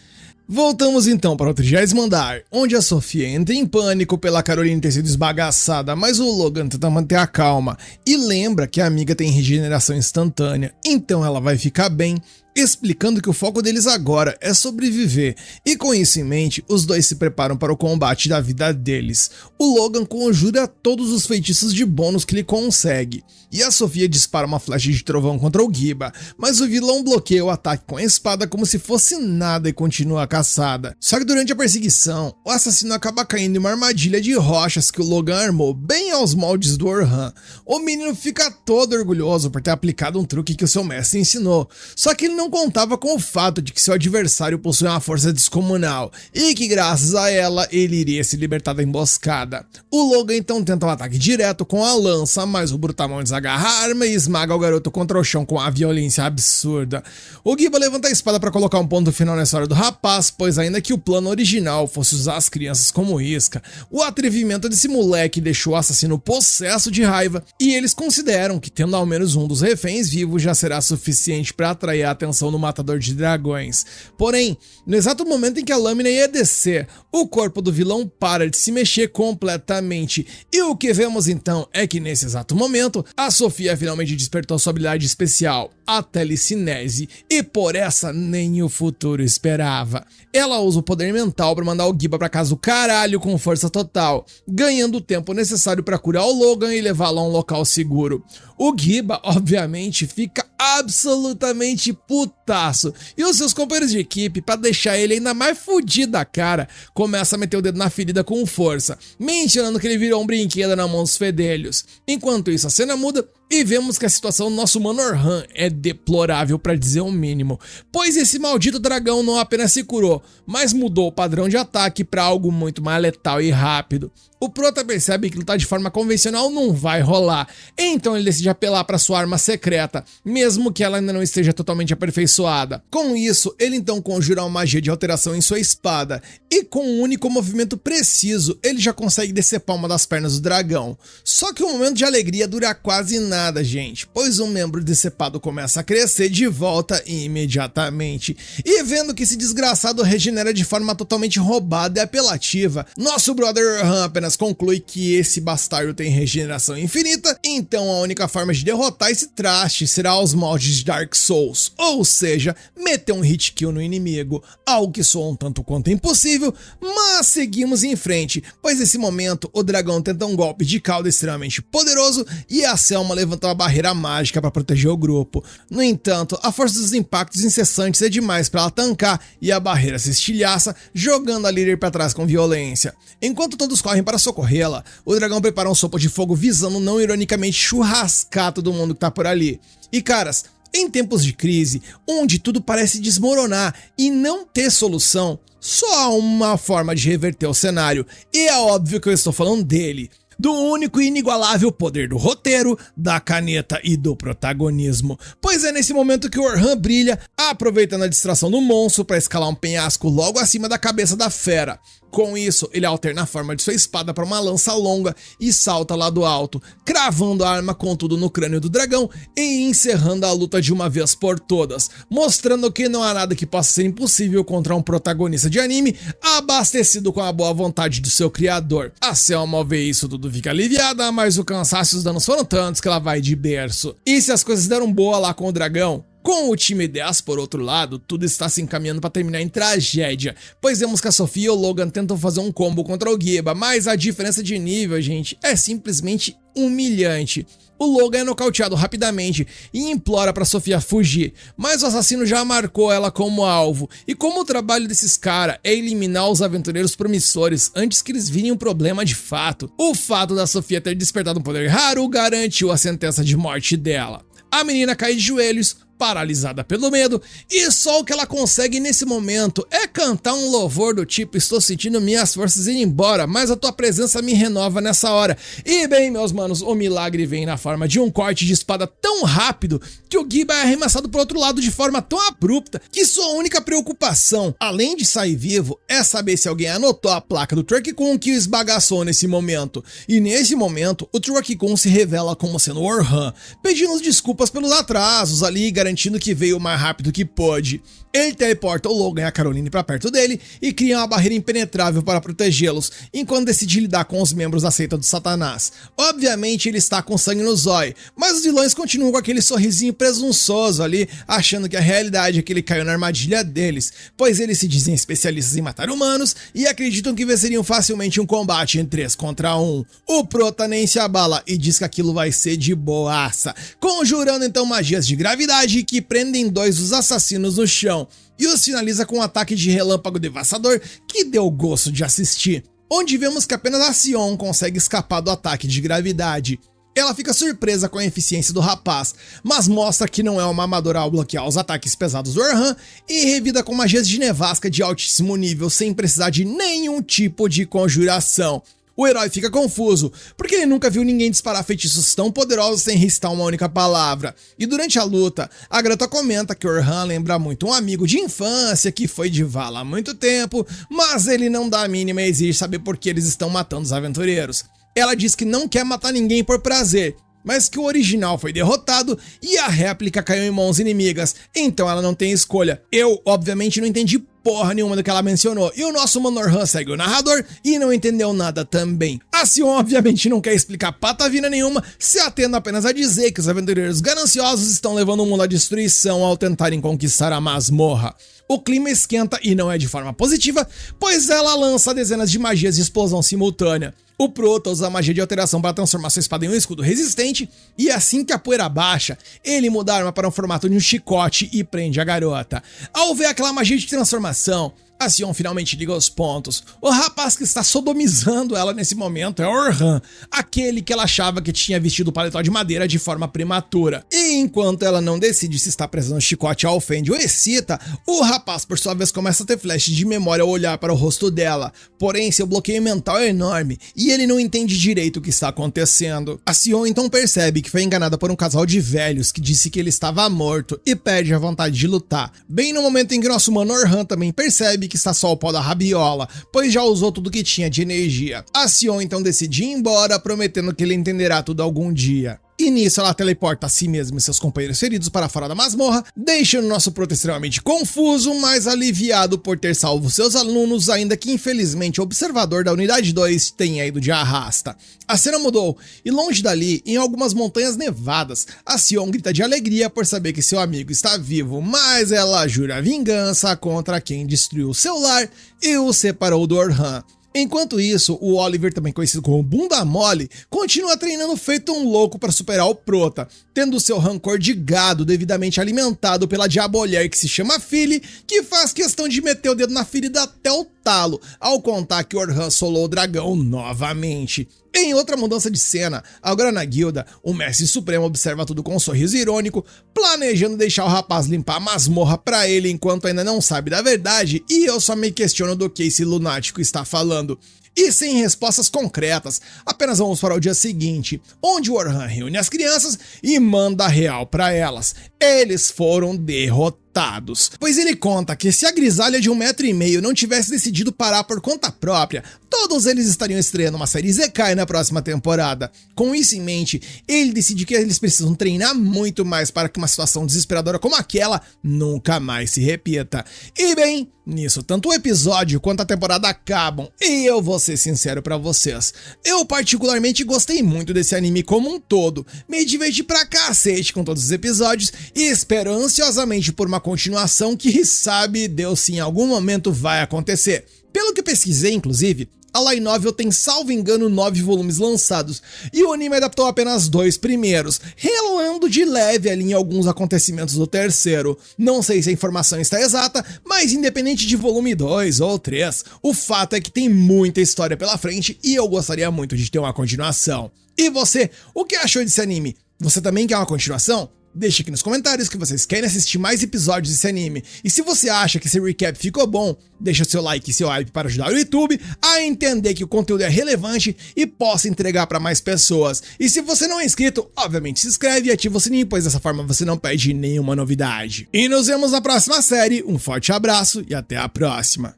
Voltamos então para o 30º andar, onde a Sophia entra em pânico pela Caroline ter sido esbagaçada, mas o Logan tenta manter a calma e lembra que a amiga tem regeneração instantânea, então ela vai ficar bem, explicando que o foco deles agora é sobreviver, e com isso em mente, os dois se preparam para o combate da vida deles. O Logan conjura todos os feitiços de bônus que ele consegue, e a Sophia dispara uma flecha de trovão contra o Giba, mas o vilão bloqueia o ataque com a espada como se fosse nada e continua a caçada. Só que durante a perseguição, o assassino acaba caindo em uma armadilha de rochas que o Logan armou bem aos moldes do Orhan. O menino fica todo orgulhoso por ter aplicado um truque que o seu mestre ensinou, só que ele não contava com o fato de que seu adversário possui uma força descomunal e que graças a ela ele iria se libertar da emboscada. O Logan então tenta um ataque direto com a lança, mas o Brutamontes agarra a arma e esmaga o garoto contra o chão com a violência absurda. O Giba levanta a espada para colocar um ponto final nessa hora do rapaz, pois ainda que o plano original fosse usar as crianças como isca, o atrevimento desse moleque deixou o assassino possesso de raiva e eles consideram que tendo ao menos um dos reféns vivos já será suficiente para atrair a atenção do matador de dragões. Porém, no exato momento em que a lâmina ia descer, o corpo do vilão para de se mexer completamente, e o que vemos então é que nesse exato momento, a Sophia finalmente despertou sua habilidade especial, a telecinese, e por essa nem o futuro esperava. Ela usa o poder mental para mandar o Giba pra casa do caralho com força total, ganhando o tempo necessário para curar o Logan e levá-lo a um local seguro. O Giba, obviamente, fica absolutamente putaço, e os seus companheiros de equipe, para deixar ele ainda mais fudido da cara, começa a meter o dedo na ferida com força, mencionando que ele virou um brinquedo na mão dos fedelhos. Enquanto isso, a cena muda E vemos que a situação do nosso mano Orhan é deplorável para dizer o mínimo, pois esse maldito dragão não apenas se curou, mas mudou o padrão de ataque para algo muito mais letal e rápido. O Prota percebe que lutar de forma convencional não vai rolar, então ele decide apelar para sua arma secreta, mesmo que ela ainda não esteja totalmente aperfeiçoada. Com isso, ele então conjura uma magia de alteração em sua espada, e com um único movimento preciso, ele já consegue decepar uma das pernas do dragão. Só que o momento de alegria dura quase nada, gente, pois um membro decepado começa a crescer de volta imediatamente. E vendo que esse desgraçado regenera de forma totalmente roubada e apelativa, nosso brother Orhan apenas conclui que esse bastardo tem regeneração infinita, então a única forma de derrotar esse traste será aos moldes de Dark Souls, ou seja, meter um hit kill no inimigo, algo que soa um tanto quanto impossível, mas seguimos em frente, pois nesse momento o dragão tenta um golpe de cauda extremamente poderoso e a Selma levanta uma barreira mágica para proteger o grupo. No entanto, a força dos impactos incessantes é demais para ela tancar e a barreira se estilhaça, jogando a líder para trás com violência. Enquanto todos correm para socorrê-la, o dragão prepara um sopo de fogo visando não ironicamente churrascar todo mundo que tá por ali. E caras, em tempos de crise, onde tudo parece desmoronar e não ter solução, só há uma forma de reverter o cenário, e é óbvio que eu estou falando dele. Do único e inigualável poder do roteiro, da caneta e do protagonismo. Pois é nesse momento que o Orhan brilha, aproveitando a distração do monstro para escalar um penhasco logo acima da cabeça da fera. Com isso, ele alterna a forma de sua espada para uma lança longa e salta lá do alto, cravando a arma com tudo no crânio do dragão e encerrando a luta de uma vez por todas, mostrando que não há nada que possa ser impossível contra um protagonista de anime abastecido com a boa vontade do seu criador. A Selma, ao ver isso tudo, fica aliviada, mas o cansaço e os danos foram tantos que ela vai de berço. E se as coisas deram boa lá com o dragão, com o time 10, por outro lado, tudo está se encaminhando para terminar em tragédia, pois vemos que a Sofia e o Logan tentam fazer um combo contra o Giba, mas a diferença de nível, gente, é simplesmente humilhante. O Logan é nocauteado rapidamente e implora para Sofia fugir, mas o assassino já marcou ela como alvo, e como o trabalho desses caras é eliminar os aventureiros promissores antes que eles virem um problema de fato, o fato da Sofia ter despertado um poder raro garantiu a sentença de morte dela. A menina cai de joelhos, paralisada pelo medo, e só o que ela consegue nesse momento é cantar um louvor do tipo: estou sentindo minhas forças ir embora, mas a tua presença me renova nessa hora. E bem, meus manos, o milagre vem na forma de um corte de espada tão rápido que o Giba é arremessado pro outro lado de forma tão abrupta que sua única preocupação, além de sair vivo, é saber se alguém anotou a placa do Truck-kun que o esbagaçou nesse momento. E nesse momento, o Truck-kun se revela como sendo o Orhan, pedindo desculpas pelos atrasos ali, garantindo que veio o mais rápido que pôde. Ele teleporta o Logan e a Caroline para perto dele e cria uma barreira impenetrável para protegê-los, enquanto decide lidar com os membros da seita do Satanás. Obviamente ele está com sangue no zóio, mas os vilões continuam com aquele sorrisinho presunçoso ali, achando que a realidade é que ele caiu na armadilha deles, pois eles se dizem especialistas em matar humanos e acreditam que venceriam facilmente um combate em 3 contra 1. O Prota nem se abala e diz que aquilo vai ser de boaça, conjurando então magias de gravidade que prendem 2 dos assassinos no chão, e os finaliza com um ataque de relâmpago devastador que deu gosto de assistir, onde vemos que apenas a Sion consegue escapar do ataque de gravidade. Ela fica surpresa com a eficiência do rapaz, mas mostra que não é uma amadora ao bloquear os ataques pesados do Orhan e revida com magias de nevasca de altíssimo nível sem precisar de nenhum tipo de conjuração. O herói fica confuso, porque ele nunca viu ninguém disparar feitiços tão poderosos sem riscar uma única palavra. E durante a luta, a garota comenta que Orhan lembra muito um amigo de infância que foi de vala há muito tempo, mas ele não dá a mínima e exige saber por que eles estão matando os aventureiros. Ela diz que não quer matar ninguém por prazer, mas que o original foi derrotado e a réplica caiu em mãos inimigas, então ela não tem escolha. Eu, obviamente, não entendi porra nenhuma do que ela mencionou, e o nosso mano Orhan segue o narrador e não entendeu nada também. A Sion obviamente não quer explicar patavina nenhuma, se atendo apenas a dizer que os aventureiros gananciosos estão levando o mundo à destruição ao tentarem conquistar a masmorra. O clima esquenta e não é de forma positiva, pois ela lança dezenas de magias de explosão simultânea. O Prota usa a magia de alteração para transformar sua espada em um escudo resistente, e assim que a poeira baixa, ele muda a arma para um formato de um chicote e prende a garota. Ao ver aquela magia de transformação, A Sion finalmente liga os pontos. O rapaz que está sodomizando ela nesse momento é Orhan, aquele que ela achava que tinha vestido o paletó de madeira de forma prematura. E enquanto ela não decide se está presa no chicote a ofende ou excita, o rapaz por sua vez começa a ter flash de memória ao olhar para o rosto dela. Porém, seu bloqueio mental é enorme e ele não entende direito o que está acontecendo. A Sion então percebe que foi enganada por um casal de velhos que disse que ele estava morto e perde a vontade de lutar. Bem no momento em que nosso mano Orhan também percebe que está só o pó da rabiola, pois já usou tudo que tinha de energia. A Sion então decide ir embora, prometendo que ele entenderá tudo algum dia. E nisso ela teleporta a si mesma e seus companheiros feridos para fora da masmorra, deixando nosso proto extremamente confuso, mas aliviado por ter salvo seus alunos, ainda que infelizmente o observador da unidade 2 tenha ido de arrasta. A cena mudou, e longe dali, em algumas montanhas nevadas, a Sion grita de alegria por saber que seu amigo está vivo, mas ela jura vingança contra quem destruiu seu lar e o separou do Orhan. Enquanto isso, o Oliver, também conhecido como Bunda Mole, continua treinando feito um louco para superar o Prota, tendo seu rancor de gado devidamente alimentado pela diabolher que se chama Philly, que faz questão de meter o dedo na ferida até o talo, ao contar que Orhan solou o dragão novamente. Em outra mudança de cena, agora na guilda, o Mestre Supremo observa tudo com um sorriso irônico, planejando deixar o rapaz limpar a masmorra pra ele enquanto ainda não sabe da verdade, e eu só me questiono do que esse lunático está falando. E sem respostas concretas, apenas vamos para o dia seguinte, onde o Orhan reúne as crianças e manda a real para elas. Eles foram derrotados, pois ele conta que se a grisalha de 1,5 metro não tivesse decidido parar por conta própria, todos eles estariam estreando uma série Zekai na próxima temporada. Com isso em mente, ele decide que eles precisam treinar muito mais para que uma situação desesperadora como aquela nunca mais se repita. E bem, nisso tanto o episódio quanto a temporada acabam, e eu vou ser sincero pra vocês, eu particularmente gostei muito desse anime como um todo, me diverti pra cacete com todos os episódios e espero ansiosamente por uma continuação que, sabe Deus, se em algum momento vai acontecer. Pelo que pesquisei, inclusive, a Light Novel tem, salvo engano, 9 volumes lançados, e o anime adaptou apenas 2 primeiros, relando de leve ali em alguns acontecimentos do terceiro. Não sei se a informação está exata, mas independente de volume 2 ou 3, o fato é que tem muita história pela frente e eu gostaria muito de ter uma continuação. E você, o que achou desse anime? Você também quer uma continuação? Deixe aqui nos comentários que vocês querem assistir mais episódios desse anime. E se você acha que esse recap ficou bom, deixa seu like e seu hype para ajudar o YouTube a entender que o conteúdo é relevante e possa entregar para mais pessoas. E se você não é inscrito, obviamente se inscreve e ativa o sininho, pois dessa forma você não perde nenhuma novidade. E nos vemos na próxima série, um forte abraço e até a próxima.